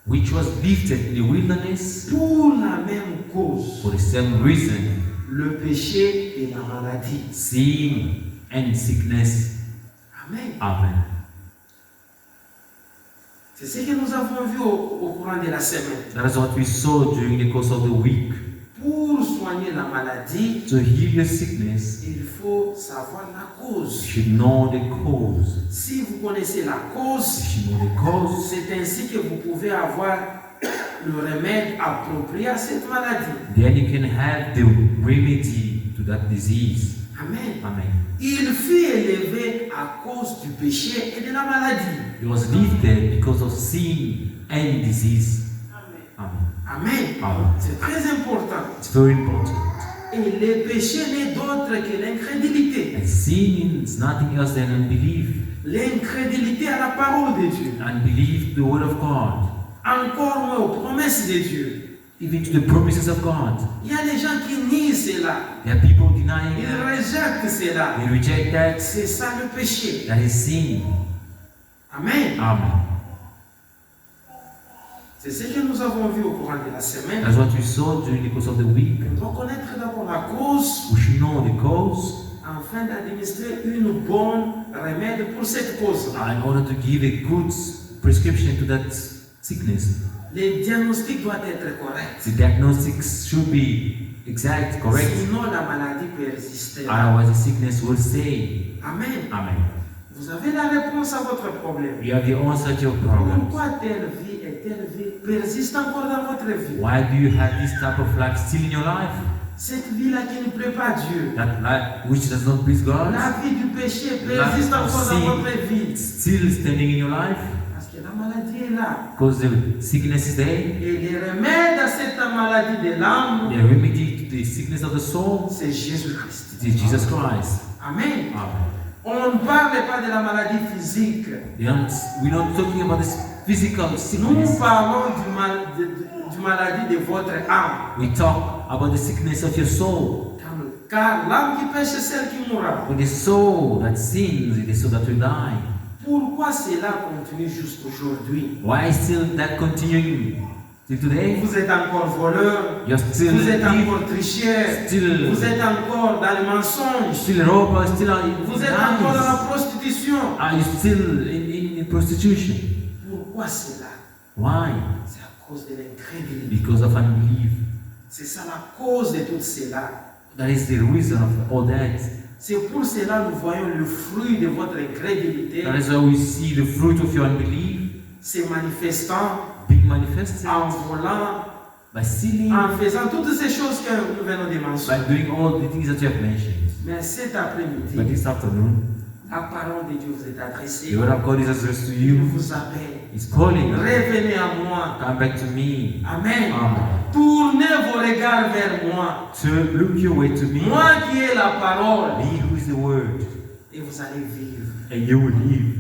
which was lifted in the wilderness pour la même cause, for the same reason, le péché et la maladie. sin and sickness. Amen. Amen. C'est ce que nous avons vu au courant de la semaine. That is what we saw during the course of the week. Pour soigner la maladie, To heal your sickness, il faut savoir la you cause. should know the cause. Si vous connaissez la You cause, should know the cause. c'est ainsi que vous pouvez avoir le remède approprié à cette maladie. Then you can have the remedy to that disease. Amen. Amen. Il fut élevé à cause du péché et de la maladie. It was lifted because of sin and disease. Amen. Amen. Amen. C'est très important. It's very important. Et le péché n'est d'autre que l'incrédulité. And sin is nothing else than unbelief. L'incrédulité à la parole de Dieu. Unbelief to the word of God. Encore moins aux promesses de Dieu. Even to the promises of God. Il y a des gens qui nient cela. There are people denying Ils that. rejettent cela. They reject that. C'est ça le péché. That is sin. Amen. Amen. C'est ce que nous avons vu au courant de la semaine. That's what we saw during the course of the week. On doit connaître d'abord la cause We should know the cause afin d'administrer une bonne remède pour cette cause. in order to give a good prescription to that sickness. Le diagnostic doit être correct. The diagnostics should be exact, correct. Sinon, la maladie persistera. Otherwise, the sickness will stay. Amen. Amen. Vous avez la réponse à votre problème. You have the answer to your problem. Pourquoi telle vie et telle vie persiste encore dans votre vie? Why do you have this type of life still in your life? Cette vie-là qui ne plaît pas à Dieu. That life which does not please God? La vie du péché Life persiste of encore dans votre sin vie. still standing in your life? Parce que la maladie est là. Because the sickness is there. Et le remède à cette maladie de l'âme, The remedy to the sickness of the soul c'est Jésus-Christ. is Jesus Christ. Amen. Amen. On ne parle pas de la maladie physique. We're not talking about this physical Nous sickness. parlons du maladie de votre âme. We talk about the sickness of your soul. Car l'âme qui pêche, c'est celle qui mourra. For the soul that sins, it is so that we die. Pourquoi cela continue jusqu'aujourd'hui? Why is still that continuing till today? Vous êtes encore voleur, You're still vous êtes thief, encore tricheur, still vous êtes encore dans le mensonge, still robber, still vous êtes encore dans la lies. prostitution. Are you still in prostitution? Pourquoi cela? Why? C'est à cause de l'incrédulité. Because of unbelief. C'est ça la cause de tout cela. That is the reason of all that. C'est pour cela que nous voyons le fruit de votre incrédulité That is why we see the fruit of your unbelief se manifestant being manifested en volant, by stealing, en faisant toutes ces choses que nous venons de by mentionner. doing all the things that you have mentioned. Mais cet But après-midi, this afternoon, La parole de Dieu vous est adressée. The word of God is addressed to Il you. vous appelle. It's calling you. Revenez à moi. Come back to me. Amen. Amen. Tournez vos regards vers moi. To look your way to me. Moi qui ai la parole. Me who is the word. Et vous allez vivre. And you will live.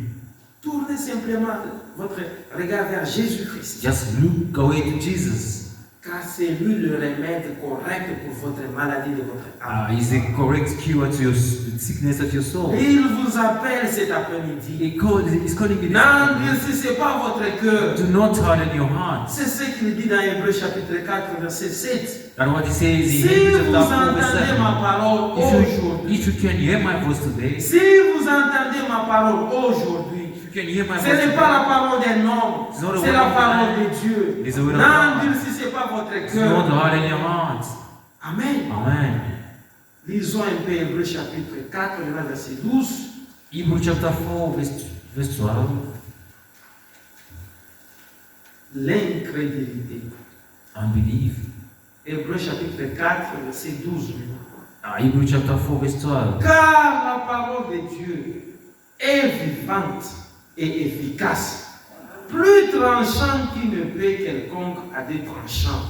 Tournez simplement votre regard vers Jésus-Christ. Just look away to Jesus. Car c'est lui le remède correct pour votre maladie de votre âme. He's the correct cure to your sickness of your soul. Et il vous appelle cet après-midi. He's calling you. N'endurcissez pas votre cœur. Do not harden your heart. C'est ce qu'il dit dans Hébreux chapitre 4, verset 7. And what he says in Si Hebrews vous chapter 4, verse entendez 7. ma parole aujourd'hui, If you can hear my voice today, si vous entendez ma parole aujourd'hui, if you can hear my ce voice n'est pas la today, parole d'un homme, It's not a c'est word la of parole man. de Dieu. It's the word of God. N'endurcissez pas votre do not cœur. harden your heart. Amen. Amen. Lisons un peu Hébreux chapitre 4, verset 12. Hebrews chapter 4, verse 12. L'incrédulité. Unbelief. Hébreux chapitre 4, verset 12. Hebrews chapter 4, verse 12. Car la parole de Dieu est vivante et efficace, plus tranchante qu'une épée quelconque à des tranchants,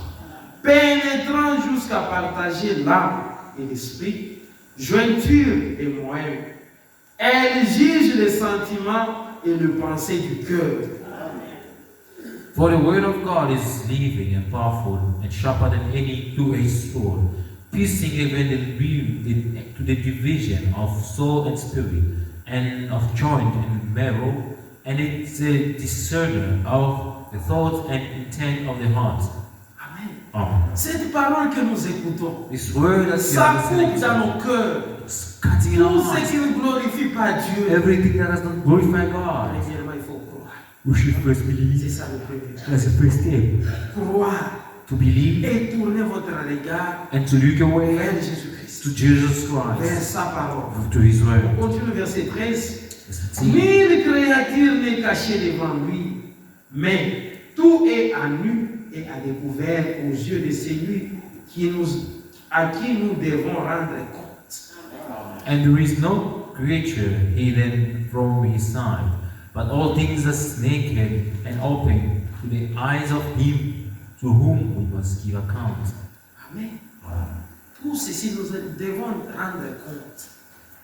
pénétrant jusqu'à partager l'âme et l'esprit, jointure et moelle. Elle juge les sentiments et les pensées du cœur. For the word of God is living and powerful and sharper than any two-edged sword, piercing even to the division of soul and spirit, and of joint and marrow, and it's a discerner of the thoughts and intent of the heart. Amen. Amen. Cette parole que nous écoutons, This word that we ça are coupe listening dans to, nos cœurs is cutting in our tout ce hearts. qui ne glorifie pas Dieu. Everything that does not glorify God, Premièrement, il faut croire. we should first C'est believe. ça le premier. That's the first step. Croire To believe et tourner votre regard and to look away vers Jésus-Christ, to Jesus vers Christ, sa parole. to His word. On continue verset 13. Verse 13. Mille créatures n'est cachée devant lui, mais tout est à nu et à découvert aux yeux de celui à qui nous devons rendre compte. And there is no creature hidden from His sight, but all things are naked and open to the eyes of Him to whom we must give account. Amen. Tout ceci, nous devons rendre compte.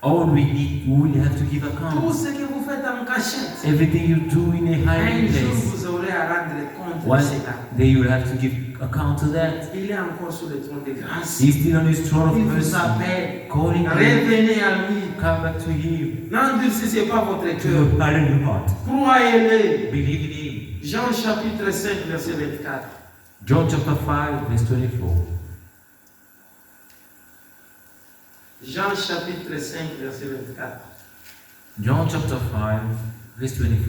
All we will have to give Tout account. ce que vous faites en cachette, Everything you do in a un hiding jour place, vous aurez à rendre compte de one cela. day you will have to give account to that. Il est encore sur le trône de grâce. He's still on His throne Il of vous mercy, appelle. calling you, Revenez à lui. come back to Him. N'endurcissez pas votre To cœur. harden your heart. Croyez-le. Believe in Him. Jean chapitre 5, verset 24. John chapter 5, verse 24. Jean chapitre 5, verset 24. John chapter 5, verse 24.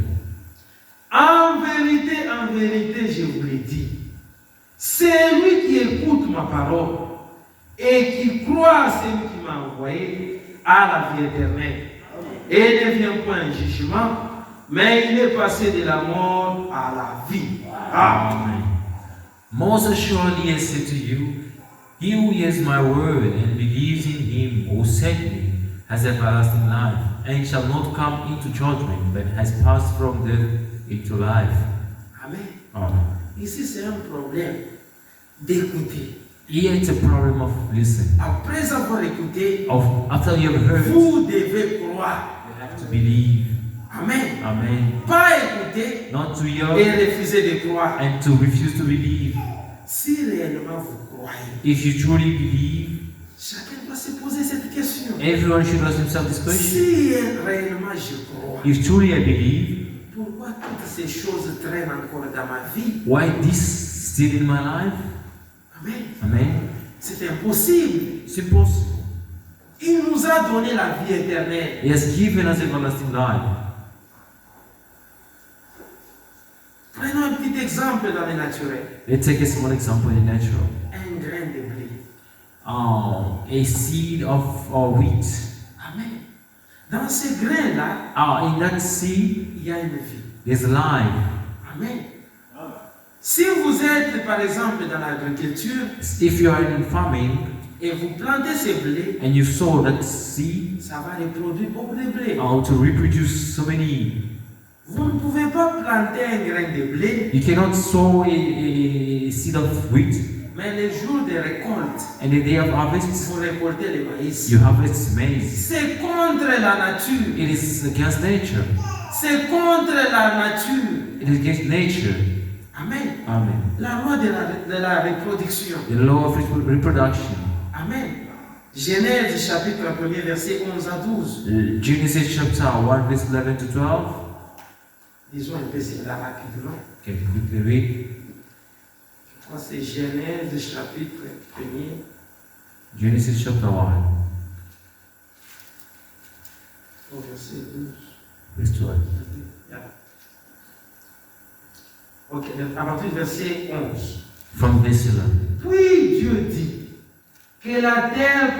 En vérité, je vous le dis, celui qui écoute ma parole et qui croit à celui qui m'a envoyé a la vie éternelle et ne vient point en jugement, mais il est passé de la mort à la vie. Amen. Most assuredly I say to you, he who hears my word and believes in him who sent me has everlasting life, and shall not come into judgment, but has passed from death into life. Amen. Amen. Ici, c'est un problème d'écouter. Here it's a problem of listening. Après avoir écouté, After you have heard, you vous devez croire. have to believe. Amen. Amen. Pas écouter Not to hear et refuser de croire. and to refuse to believe. Si réellement vous croyez, If you truly believe, chacun doit se poser cette question. everyone should ask himself this question. Si réellement je crois, If truly I believe, pourquoi toutes ces choses traînent encore dans ma vie? why this still in my life? Amen. Amen. C'est impossible. It's impossible. Il nous a donné la vie éternelle. He has given us everlasting life. Prenons un petit exemple dans le naturel. Let's take a small example in natural. Un grain de blé. A seed of wheat. Amen. Dans ce grain-là, In that seed, il y a une vie. there's life. Amen. Si vous êtes, par exemple, dans l'agriculture If you are in farming, et vous plantez ces blés, and you sow that seed, ça va reproduire beaucoup de blé. how to reproduce so many. Vous ne pouvez pas planter un grain de blé, You cannot sow a seed of wheat, mais le jour de récolte, and the day of harvest, vous récoltez le maïs. you harvest maize. C'est contre la nature. It is against nature. C'est contre la nature. It is against nature. Amen. Amen. La loi de la reproduction. The law of reproduction. Amen. Genèse chapitre 1er verset 11 à 12. Genesis chapter 1 verse 11 to 12. Disons un peu cela rapidement. Can you quickly read? Je crois que c'est Genèse chapitre 1er. Genesis chapter 1 Au verset 12. verse 12. Yeah. Ok, à partir du verset 11. From verse 11. Puis Dieu dit que la terre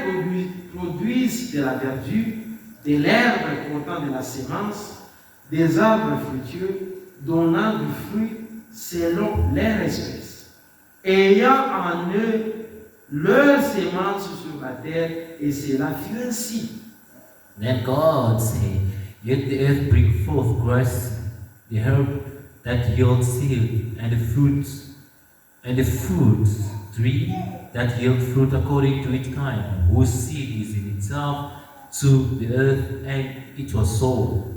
produise de la verdure, de l'herbe portant de la semence, des arbres fructueux, donnant du fruit selon leur espèce, ayant en eux leur semence sur la terre, et cela fut ainsi. Then God said, let the earth bring forth grass, the herb that yields seed, and the fruit tree that yields fruit according to its kind, whose seed is in itself to the earth, and it was so.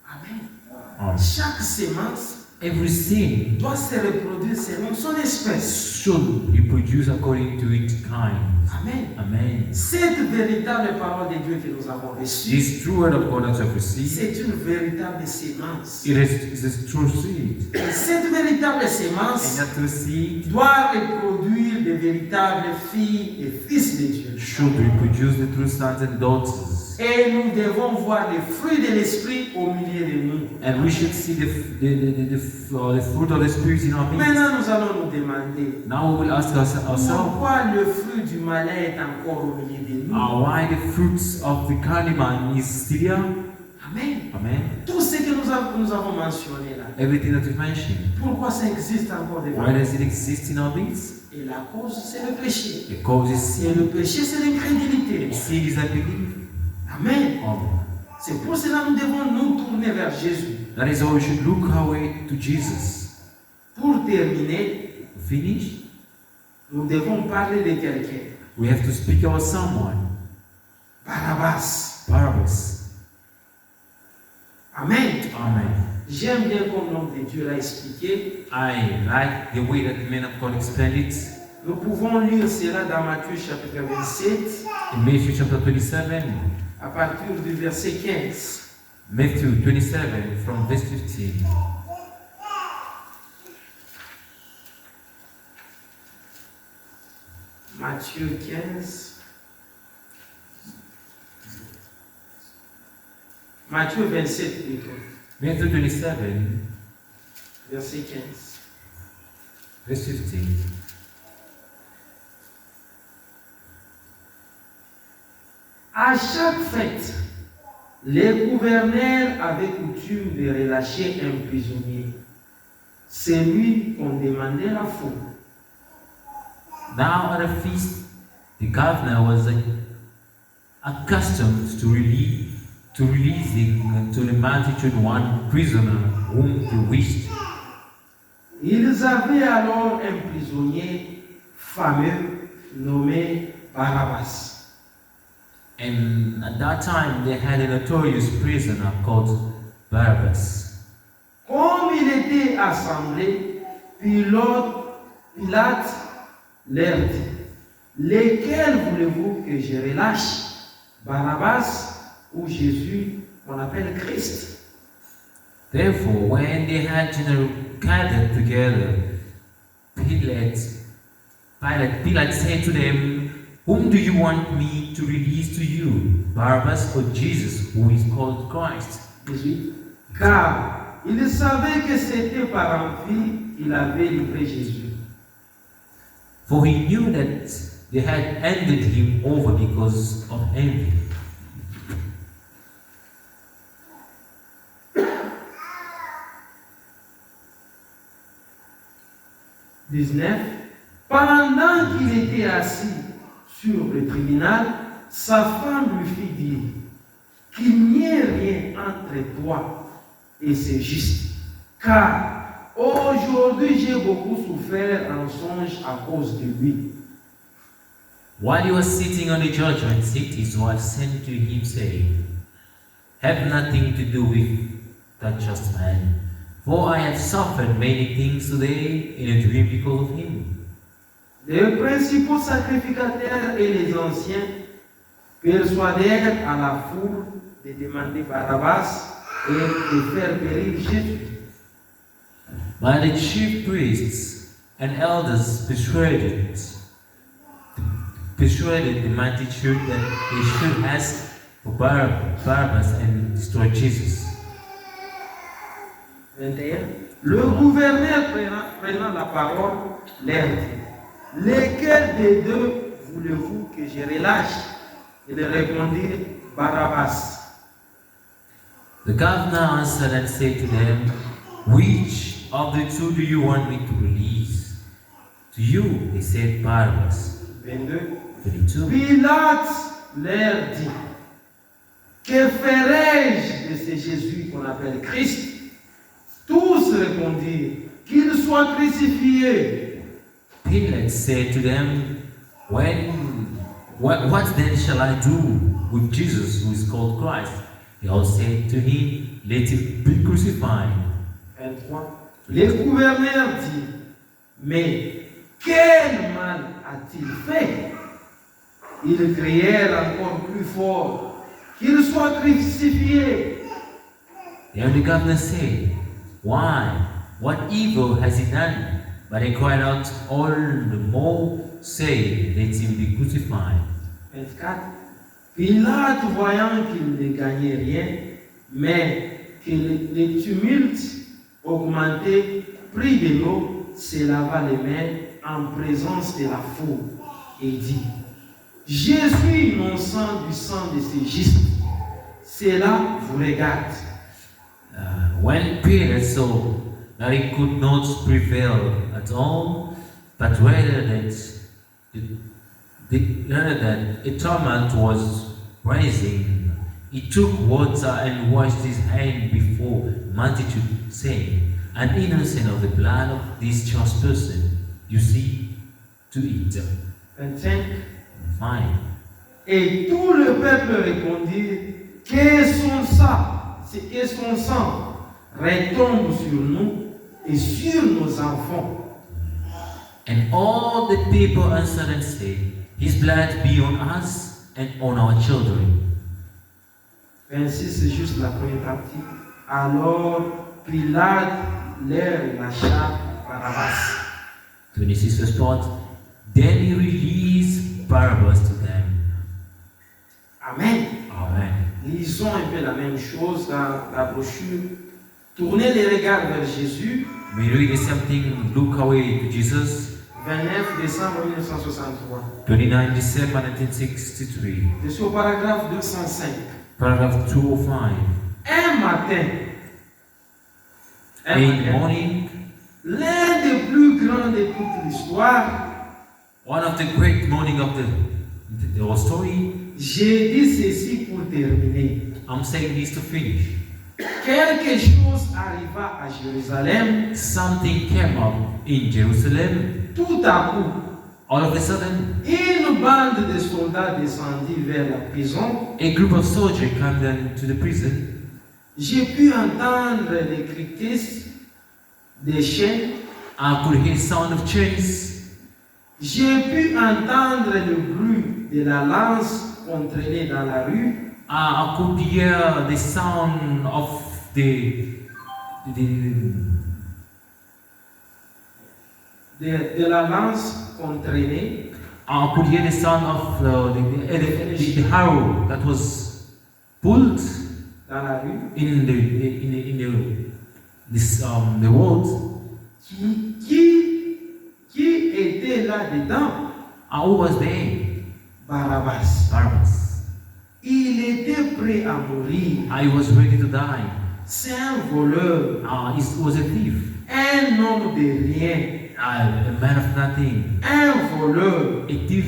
Amen. Chaque semence Every seed doit se reproduire selon son espèce. should reproduce according to its kind. Amen. Amen. Cette véritable parole de Dieu que nous avons reçue, This true word of God that you have received, c'est une véritable sémence. it is a true seed. Et cette véritable And sémence that true seed doit reproduire de véritables filles et fils de Dieu. should reproduce the true sons and daughters. Et nous devons voir les fruits de l'esprit au milieu de nous. And we should see the fruit of the Spirit in our midst. Maintenant, nous allons nous demander Now we will ask ourselves, pourquoi le fruit du malin est encore au milieu de nous. why the fruits of the carnal man is still here? Amen. Amen. Tout ce que nous avons mentionné là, Everything that we mentioned, pourquoi ça existe encore devant why nous? does it exist in our midst? Et la cause, c'est le péché. The cause is Et sin. le péché, c'est l'incrédulité. Sin is unbelief. Amen. Amen. C'est pour cela que nous devons nous tourner vers Jésus. That is why we should look our way to Jesus. Pour terminer, Finish? nous devons parler de quelqu'un. We have to speak about someone. Barabbas. Barabbas. Amen. Amen. J'aime bien comme l'homme de Dieu l'a expliqué. I like the way that the man of God explained it. Nous pouvons lire cela dans Matthieu chapitre 27, In Matthew chapter 27, à partir du verset 15. Matthew 27 from verse 15. Matthieu 15. Matthieu 27 plutôt, Matthew 27, verset 15. verse 15. À chaque fête, les gouverneurs avaient coutume de relâcher un prisonnier, celui qu'on demandait la foule. Now at a feast, the governor was accustomed to releasing to the multitude one prisoner whom he wished. Ils avaient alors un prisonnier fameux nommé Barabbas. And at that time, they had a notorious prisoner called Barabbas. Comme il était assemblé, Pilate leur dit, lesquels voulez-vous que je relâche, Barabbas ou Jésus qu'on appelle Christ? Therefore, when they had gathered together, Pilate said to them, whom do you want me to release to you, Barabbas or Jesus, who is called Christ? 18. Car il savait que c'était par envie qu'il avait livré Jésus. For he knew that they had handed him over because of envy. Pendant Pendant qu'il était assis sur le tribunal, sa femme lui fit dire qu'il n'y ait rien entre toi et ce juste, car aujourd'hui j'ai beaucoup souffert en songe à cause de lui. While he was sitting on the judgment seat, his wife sent to him, saying, "Have nothing to do with that just man, for I have suffered many things today in a dream because of him." Les principaux sacrificateurs et les anciens persuadèrent à la foule de demander Barabbas et de faire périr Jésus. But the chief priests and elders persuaded the multitude that they should ask for Barabbas and destroy Jesus. 21. Le gouverneur prenant la parole leur dit, lequel des deux voulez-vous que je relâche? Ils répondirent, Barabbas. The governor answered and said to them, "Which of the two do you want me to release?" To you, they said, "Barabbas." 22. 22. Pilate leur dit, que ferai-je de ce Jésus qu'on appelle Christ? Tous répondirent, qu'il soit crucifié. Pilate said to them, What then shall I do with Jesus who is called Christ? They all said to him, "Let him be crucified." 23. Le gouverneur dit, mais quel mal a-t-il fait? Ils crièrent encore plus fort, qu'il soit crucifié. Then the governor said, "Why? What evil has he done?" But they cried out all the more, saying, "Let him be crucified." 24. Pilate, voyant qu'il ne gagnait rien, mais que le tumulte augmentait, prit de l'eau, se lava les mains en présence de la foule et dit, je suis innocent du sang de ces justes. Cela vous regarde. When Peter saw that he could not prevail at all, but rather that a tumult was rising, he took water and washed his hands before the multitude, saying, "I'm innocent of the blood of this just person. You see to it." 25. Fine. Et tout le peuple répondit, que son sang retombe sur nous et sur nos enfants. And all the people answered and said, "His blood be on us and on our children." 26, c'est juste la première partie. Alors Pilate leur lâcha Barabbas. 26 verse 4. Then he released Barabbas to them. Amen. Amen. Lisons un peu la même chose dans la brochure. Tournez les regards vers Jésus. We read the same thing, look away to Jesus. 29 décembre 1963. 29 December 1963. Je suis au paragraphe 205. Paragraph 205. Un matin, In the morning, l'un des plus grands de toute l'histoire, one of the great morning of the whole story, j'ai dit ceci pour terminer. I'm saying this to finish. Quelque chose arriva à Jérusalem. Something came up in Jerusalem. Tout à coup, All of a sudden, une bande de soldats descendit vers la prison. a group of soldiers came down to the prison. J'ai pu entendre les cliquetis des chaînes. I could hear the sound of chains. J'ai pu entendre le bruit de la lance qu'on traînait dans la rue. I could hear the sound of the De la lance qu'on traînait. I could hear the sound of the harrow that was pulled Dans la rue. in the road. Qui était là-dedans? Who was there? Barabbas. Barabbas. Il était prêt à mourir. I was ready to die. C'est un voleur, He was a thief. un homme de rien, A man of nothing. un voleur, A thief.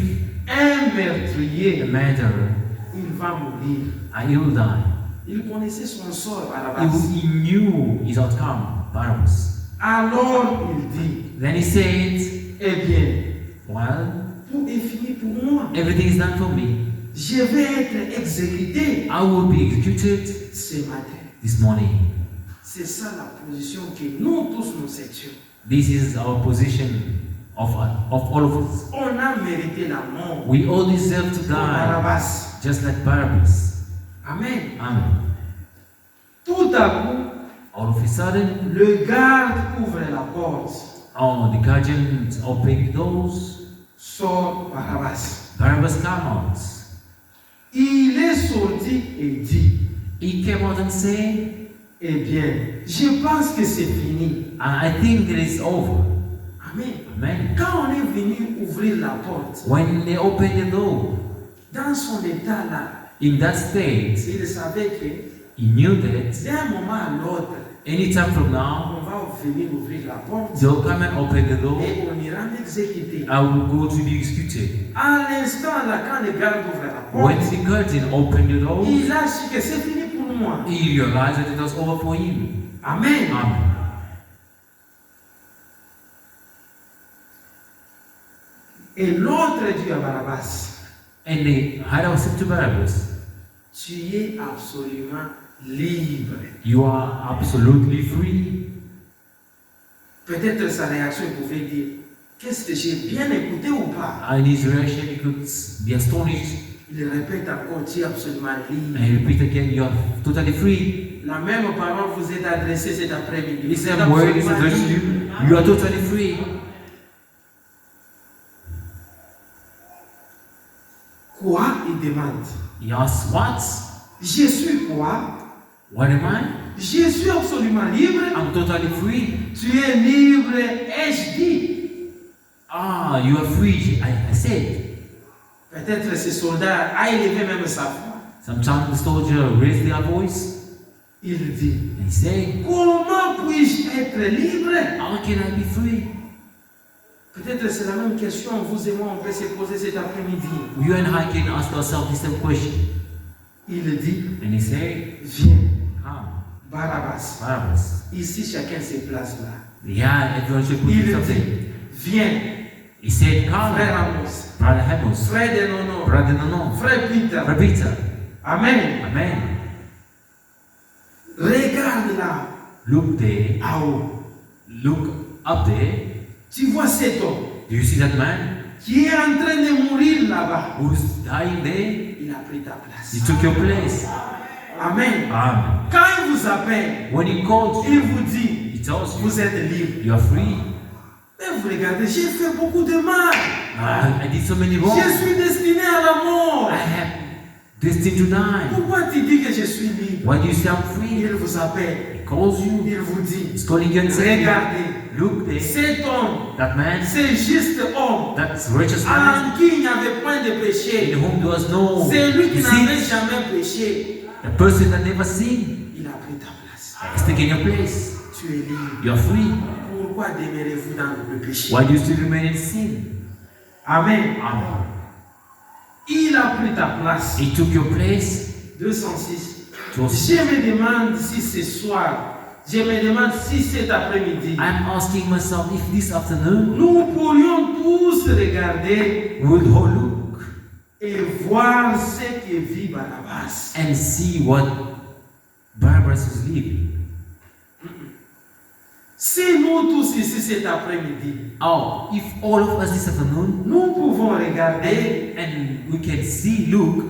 un a meurtrier, murderer, il va mourir. and he will die. Il connaissait son sort à la He, base. he knew his outcome, Barabbas. Alors il dit, Then he said, eh bien, well, tout est fini pour moi. everything is done for me. Je vais être exécuté I will be executed ce matin. this morning. C'est ça la position que nous tous nous étions. This is our position of all of us. On a mérité la mort. We all deserve to Pour die, Barabbas. just like Barabbas. Amen. Amen. Tout à coup, All of a sudden, le garde ouvre la porte. oh, the guardian opened the doors. Sort Barabbas. Barabbas came out. Il est sorti et dit, He came out and said, eh bien, je pense que c'est fini. I think it is over. Amen. Amen. Quand on est venu ouvrir la porte, When they opened the door, dans son état là, in that state, il savait que he knew that d'un moment à l'autre, anytime from now, on va venir ouvrir la porte they'll come and open the door. et on ira m'exécuter. I will go to be executed. À l'instant là, quand le garde ouvre la When porte, the guardian opened the door, il a su que c'est fini pour moi. he realized that it was over for him. Amen. Amen. Et l'autre dit à Barabbas, And they had said to Barabbas, tu es absolument libre. you are absolutely free. Peut-être sa réaction pouvait dire, qu'est-ce que j'ai bien écouté ou pas? And his reaction, he could be astonished. Il répète encore, tu es absolument libre. And he repeat again, you are totally free. La même parole vous est adressée cet après-midi. The Vous êtes same word is absolument addressed to libre. you. You are totally free. Quoi? Il demande. He asks, what? Je suis quoi? What am I? Je suis absolument libre. I'm totally free. Tu es libre, ai-je dit? Ah, you are free, I said. Peut-être ce soldat a élevé même sa voix. Sometimes the soldier raised their voice Il dit, and he said, comment puis-je être libre? how can I be free? Peut-être c'est la même question, vous et moi, on peut se poser cet après-midi. You and I can ask ourselves the same question. Il dit, And he said, viens, come, Barabbas. Barabbas. Ici, chacun se place là. Yeah, everyone should put Il dit, something. viens, He said, come, frère Amos, Brother Hemos, frère de Nono, Brother Nono, frère Peter. Brother Peter. Amen. Amen. Regarde là, Look there, à haut. look up there. Tu vois cet homme Do you see that man qui est en train de mourir là-bas. who's dying there? Il a pris ta place. He took your place. Amen. Amen. Quand il vous appelle, When he called il you, vous dit, he tells you, vous êtes libre. you are free. Mais vous regardez, j'ai fait beaucoup de mal. I did so many wrong. Je suis destiné à la mort. I am destined to die. Pourquoi tu dis que je suis libre? Why do you say I'm free? Il vous appelle, He calls you. il vous dit, He's calling you and saying, regardez, look there, cet homme, that man, ce juste homme, that righteous man, en qui il n'y avait point de in péché, whom there was no c'est lui qui n'avait deceit, jamais péché. the person that never sinned, Il a pris ta place. has taken your place. Tu es libre. You are free. Pourquoi demeurez-vous dans le péché? Why do you still remain in sin? Amen. Amen. Il a pris ta place. He took your place. 206. It was- Je me demande si ce soir, je me demande si cet après-midi, I'm asking myself if this afternoon nous pourrions tous regarder we will all look et voir ce que vit Barabbas. and see what Barabbas is living. Si nous tous ici cet après-midi, Oh, if all of us this afternoon nous pouvons regarder and we can see, look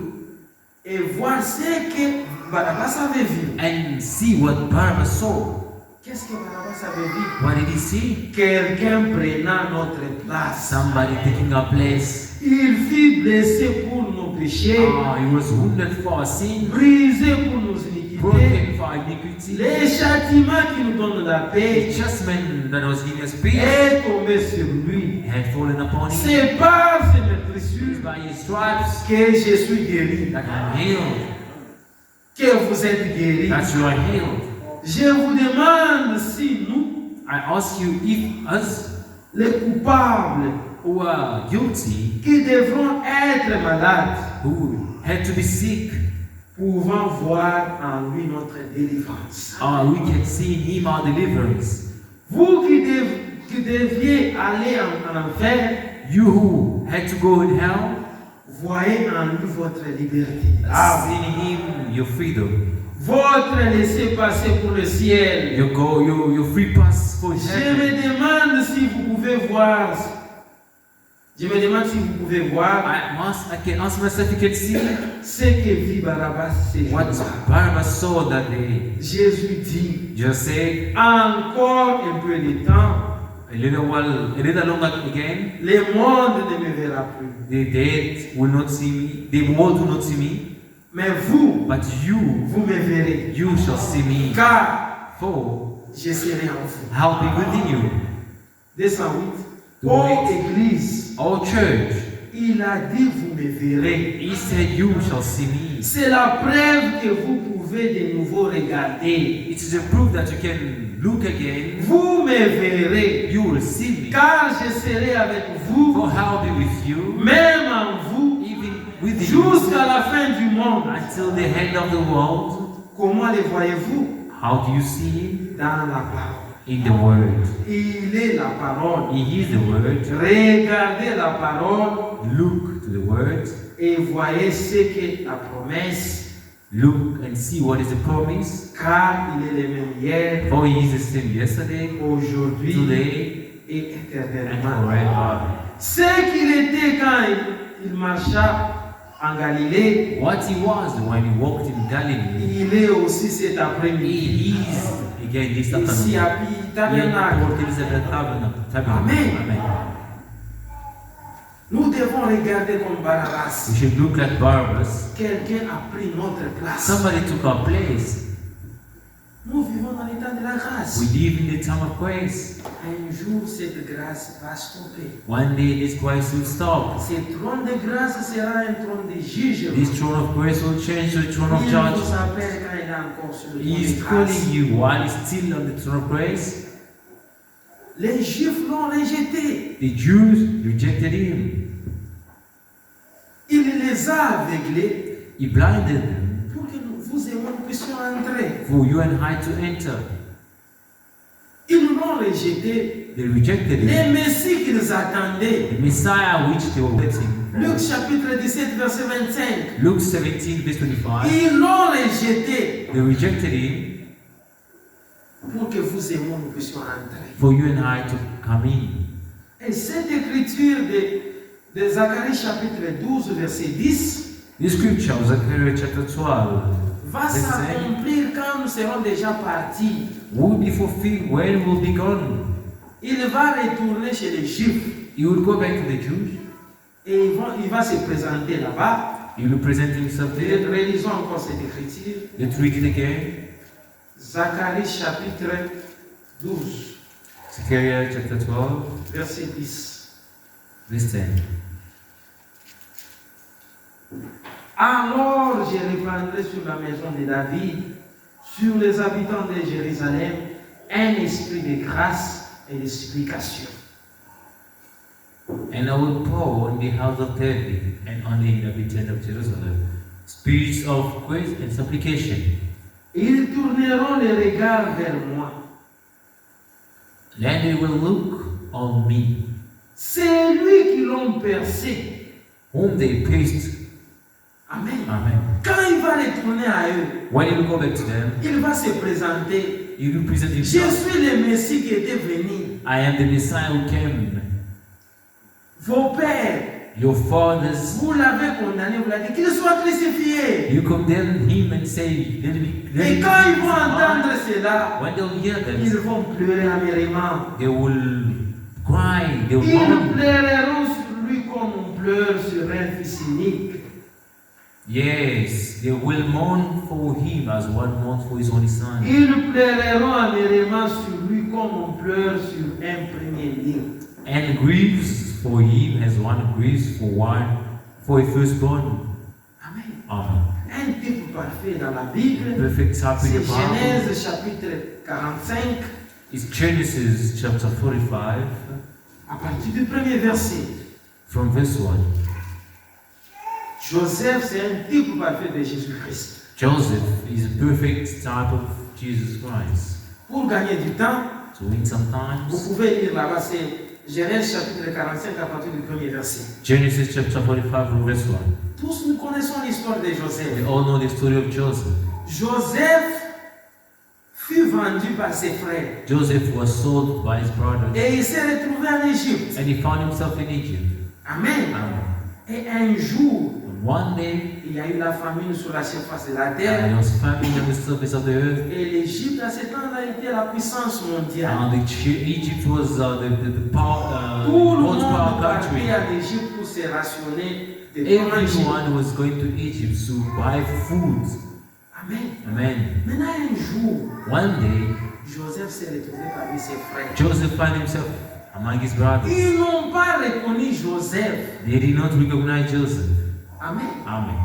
et voir ce que Barabbas avait vu. and see what Barabbas saw. Qu'est-ce que Barabbas avait vu? What did he see? Quelqu'un prenant notre place. Somebody taking our place. Il fut blessé pour nos péchés, Oh, he was wounded for our sin, brisé pour nos iniquités. broken for our iniquity. Les châtiments qui nous donnent la The paix chastisement that was giving us peace est tombé sur lui. had fallen upon him. C'est par ses It's meurtrissures by his stripes que je suis guéri, that I'm healed. que vous êtes guéri. That you are healed. Je vous demande si nous, I ask you if us, les coupables who are guilty, qui devront être malades, who had to be sick, pouvant voir en lui notre délivrance. we can see in him our deliverance. Vous qui deviez aller en enfer, You who had to go in hell, voyez en lui votre liberté. see in him your freedom, Votre laissez-passer pour le ciel. your free pass for Je heaven. me demande si vous pouvez voir. Je me demande si vous pouvez voir I can ask myself, you can see ce que vit Barabbas ces what jours-là. Barabbas saw that day. Jésus dit, Just say, encore un peu de temps, a little longer again, le monde ne me verra plus. the dead will not see me, the world will not see me, Mais vous, but you vous me verrez. shall see me. Car For je serai en vous. I'll be within you. 208. Do Ô it. Église, Oh church, il a dit vous me verrez. he said you shall see me. C'est la preuve que vous pouvez de nouveau regarder. It is a proof that you can look again. Vous me verrez. You will see me. Car je serai avec vous, For I'll be with you, même en vous, even with you, jusqu'à la fin du monde. until the end of the world. Comment le voyez-vous? How do you see him? Dans la parole. In the word. Il est la parole. He is the word. Regardez la parole Look to the word. et voyez ce qu'est la promesse. Look and see what is the promise. Car il est le même hier, For he is the same yesterday, aujourd'hui today, et and éternellement. forever. Ce qu'il était quand il marcha en Galilée, What he was when he walked in Galilee, il est aussi cet après-midi. he is again this Ici afternoon. à Pi Tabernacle. He is at the tabernacle. Amen. Amen. Nous devons regarder comme We Barabbas. should look like Barabbas. Quelqu'un a pris notre place. Somebody took our place. Nous vivons dans l'état de la grâce. We live in the time of grace. Un jour, cette grâce va stopper. One day this grace will stop. Ce trône de grâce sera un trône de jugement. This throne of grace will change to a throne of Il vous judgment. appelle quand il est encore sur le He trône is de grâce. calling you while he's still on the throne of grace. Les Juifs l'ont rejeté. The Jews rejected him. Il les a aveuglés He blinded them pour que vous et moi puissions entrer. for you and I to enter. Ils l'ont rejeté. They rejected him. Les messies qu'ils attendaient. The Messiah which they were waiting Luc for. chapitre 17, verset 25. Luke 17, verse 25. Ils l'ont rejeté They rejected him pour que vous et moi nous puissions entrer. for you and I to come in. Et cette écriture de Zacharie chapitre 12, verset 10 The scripture of Zechariah chapter 12 va s'accomplir quand nous serons déjà partis. will be fulfilled when we'll be gone. Il va retourner chez les Juifs He will go back to the Jews. et il va se présenter là-bas. He will present himself Et there. relisons encore cette écriture. Let's read it again. Zacharie chapitre 12, Zechariah chapter 12, verset 10. verse 10. Alors je répandrai sur la maison de David, sur les habitants de Jérusalem, un esprit de grâce et d'explication. And I will pour in the house of David and on the inhabitants of Jerusalem spirits of grace and supplication. Ils tourneront les regards vers moi. Then they will look on me, C'est lui qui l'ont percé. whom they pierced. Amen. Amen. Quand il va retourner à eux, When he will go back to them, il va se présenter. he will present Je himself. suis le Messie qui était venu. I am the Messiah who came. Vos pères, Your fathers, vous l'avez condamné, vous l'avez dit qu'il soit crucifié. you condemn him and say, let Et me quand ils vont entendre cela, when they'll hear ils that, vont pleurer amèrement. they will cry, they will Ils mourn. pleureront sur lui comme on pleure sur un fils unique. Yes, they will mourn for him as one mourns for his only son. Ils pleureront amèrement sur lui comme on pleure sur un premier-né. And grieves for him as one grieves for a firstborn. Amen. Amen. Un type parfait dans la Bible, Perfect type in c'est the Bible Genèse chapitre 45, is Genesis chapter 45, À partir du premier verset, From verse 1, Joseph, c'est un type parfait de Jésus-Christ. Joseph is a perfect type of Jesus Christ. Pour gagner du temps, To win some vous times, pouvez lire là-bas, c'est Genèse chapitre 45 à partir du premier verset. Genesis chapter 45, verse 1. Tous nous connaissons l'histoire de We Joseph. all know the story of Joseph. Joseph fut vendu par ses frères Joseph was sold by his brothers et il s'est retrouvé en Égypte. and he found himself in Egypt. Amen. Amen. Et un jour, And one day, il y a eu la famine sur la surface de la there terre. was famine on the surface of the earth, Et l'Égypte, à ce temps-là, était la puissance mondiale. and Egypt was the power, Tout le most power monde partait country. en Égypte pour se rationner de manger. Everyone was going to Egypt to buy food. Amen. Amen. Maintenant, un jour, One day, Joseph s'est retrouvé parmi ses frères. Joseph found himself among his brothers. Ils n'ont pas reconnu Joseph. They did not recognize Joseph. Amen. Amen.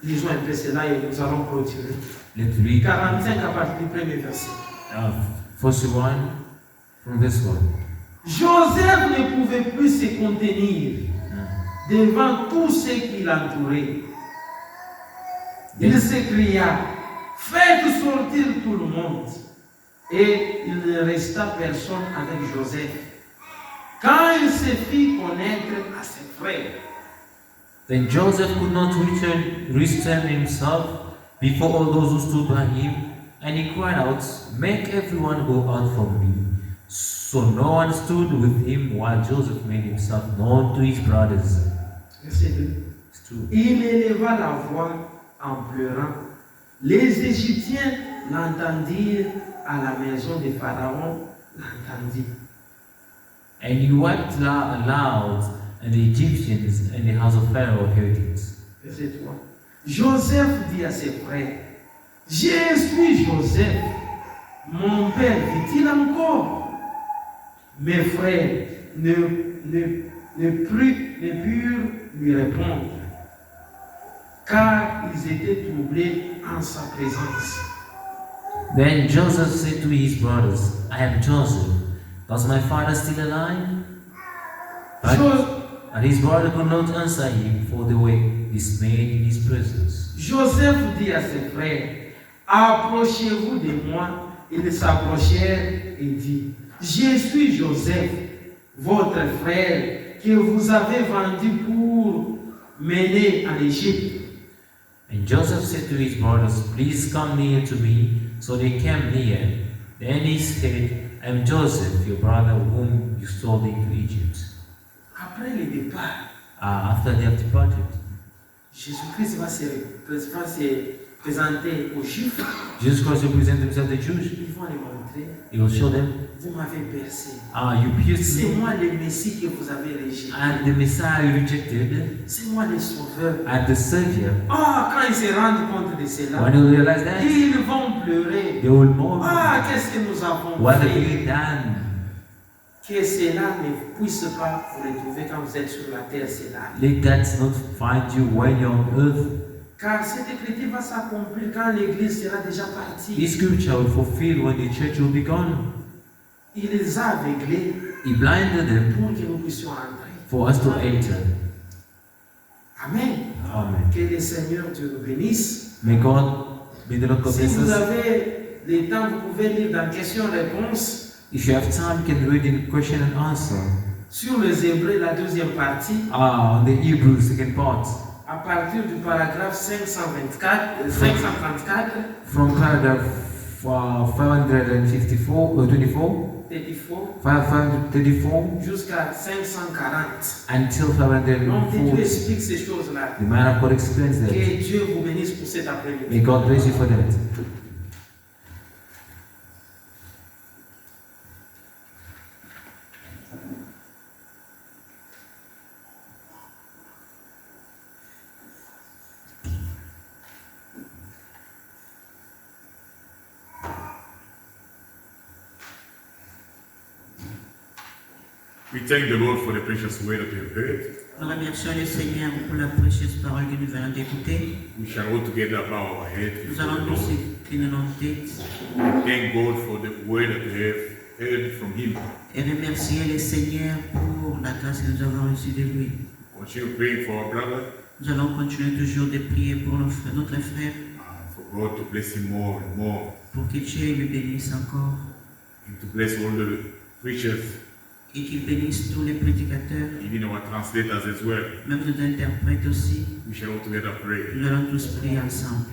Lisons un peu cela et nous allons clôturer. Let's read 45 à partir du premier verset. first one from this one. Joseph ne pouvait plus se contenir devant tous ceux qui l'entouraient. Il s'écria, faites sortir tout le monde. Et il ne resta personne avec Joseph. Quand il se fit connaître à ses frères, Then Joseph could not restrain himself before all those who stood by him, and he cried out, make everyone go out from me. So no one stood with him while Joseph made himself known to his brothers. verset 2, It's true. il éleva la voix en pleurant. Les Égyptiens l'entendirent à la maison de Pharaon, l'entendirent. And he wept aloud, and the Egyptians and the house of Pharaoh heard it. Verset 3. Joseph dit à ses frères, je suis Joseph. Mon père vit-il encore? Mes frères ne purent lui répondre, car ils étaient troublés en sa présence. Then Joseph said to his brothers, I am Joseph. Is my father still alive? And his brother could not answer him, for they were dismayed in his presence. Joseph dit à ses frères, approchez-vous de moi. Ils s'approchèrent et dit, je suis Joseph, votre frère, que vous avez vendu pour mener en Égypte. And Joseph said to his brothers, please come near to me. So they came near. Then he said, I am Joseph, your brother whom you sold into Egypt. Après le départ, After they have departed, Jésus-Christ va se présenter aux Juifs. Jesus Christ will present himself to the Jews. Ils vont les montrer, He will show them, vous m'avez percé. you pierced C'est me, moi le Messie que vous avez rejeté. and the Messiah you rejected, C'est moi le Sauveur. and the Savior. Quand ils se rendent compte de cela, When you realize that, ils vont pleurer. they will mourn. Qu'est-ce que nous avons What have fait? we done? Que cela ne puisse pas vous retrouver quand vous êtes sur la terre, cela. Let that not find you when you're on earth. Car cette écriture va s'accomplir quand l'Église sera déjà This partie. scripture will fulfill when the church will be gone. Il les a aveuglés He blinded them pour que nous puissions entrer. for us to enter. Amen. Amen. Que le Seigneur Dieu nous bénisse. May God, may the Lord Si bless vous us. avez le temps, vous pouvez lire dans questions-réponses If you have time, you can read in question and answer. sur les Hébreux, la deuxième partie, On the Hebrews, second part. à partir du paragraphe 534, From paragraph 554, 534 jusqu'à 540. until Donc Dieu 540. explique ces choses-là. The man of God explains that. Que Dieu vous bénisse pour cet après-midi. May God bless you for that. We thank the Lord for the precious word that we have heard. Nous remercions le Seigneur pour la précieuse parole que nous venons d'écouter. We shall all together bow our heads Nous before allons the tous Lord. incliner nos têtes. We thank God for the word that we have heard from him. et remercier le Seigneur pour la grâce que nous avons reçue de lui. Continue praying for our brother Nous allons continuer toujours de prier pour notre frère, for God to bless him more and more, pour que Dieu le bénisse encore and to bless all the preachers, et qu'il bénisse tous les prédicateurs, even our translators as well. même nos interprètes aussi. We shall all together pray. Nous allons tous prier ensemble.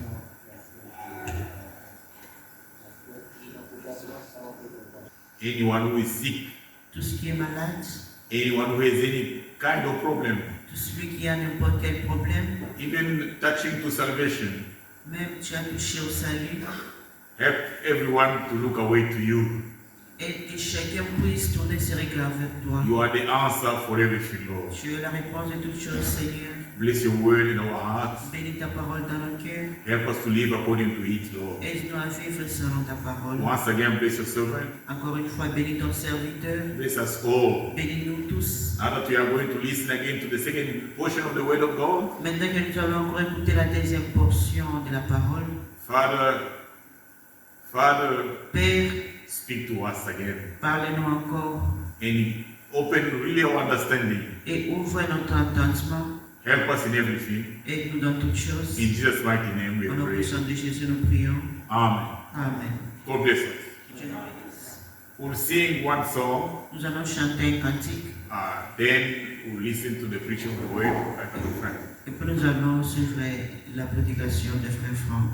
Anyone who is sick, Tout ce qui est malade, anyone who has any kind of problem, tout celui qui a n'importe quel problème, even touching to salvation, même tu as touché au salut, help everyone to look away to you. et que chacun puisse tourner ses regards vers toi. You are the answer for everything, Lord. Tu es la réponse de toutes choses, Seigneur. Bless your word in our hearts. Bénis ta parole dans nos cœurs. Help us to live according to it, Lord. Aide-nous à vivre selon ta parole. Once again, bless your servant. Encore une fois, bénis ton serviteur. Bless us all. Bénis-nous tous. Now that we are going to listen again to the second portion of the word of God, Maintenant que nous allons encore écouter la deuxième portion de la parole, Father, Père, speak to us again parle-nous encore and open really our understanding. et ouvre notre entendement. Help us in everything. Aide-nous dans toutes choses. In Jesus' mighty name we Au nom pray. puissant de Jésus, nous prions. Amen. Amen. God bless us. Dieu nous bénisse. We'll sing one song, Nous allons chanter un cantique then we'll listen to the preaching of the word by Pastor Frank. et puis nous allons suivre la prédication de Frère Franck.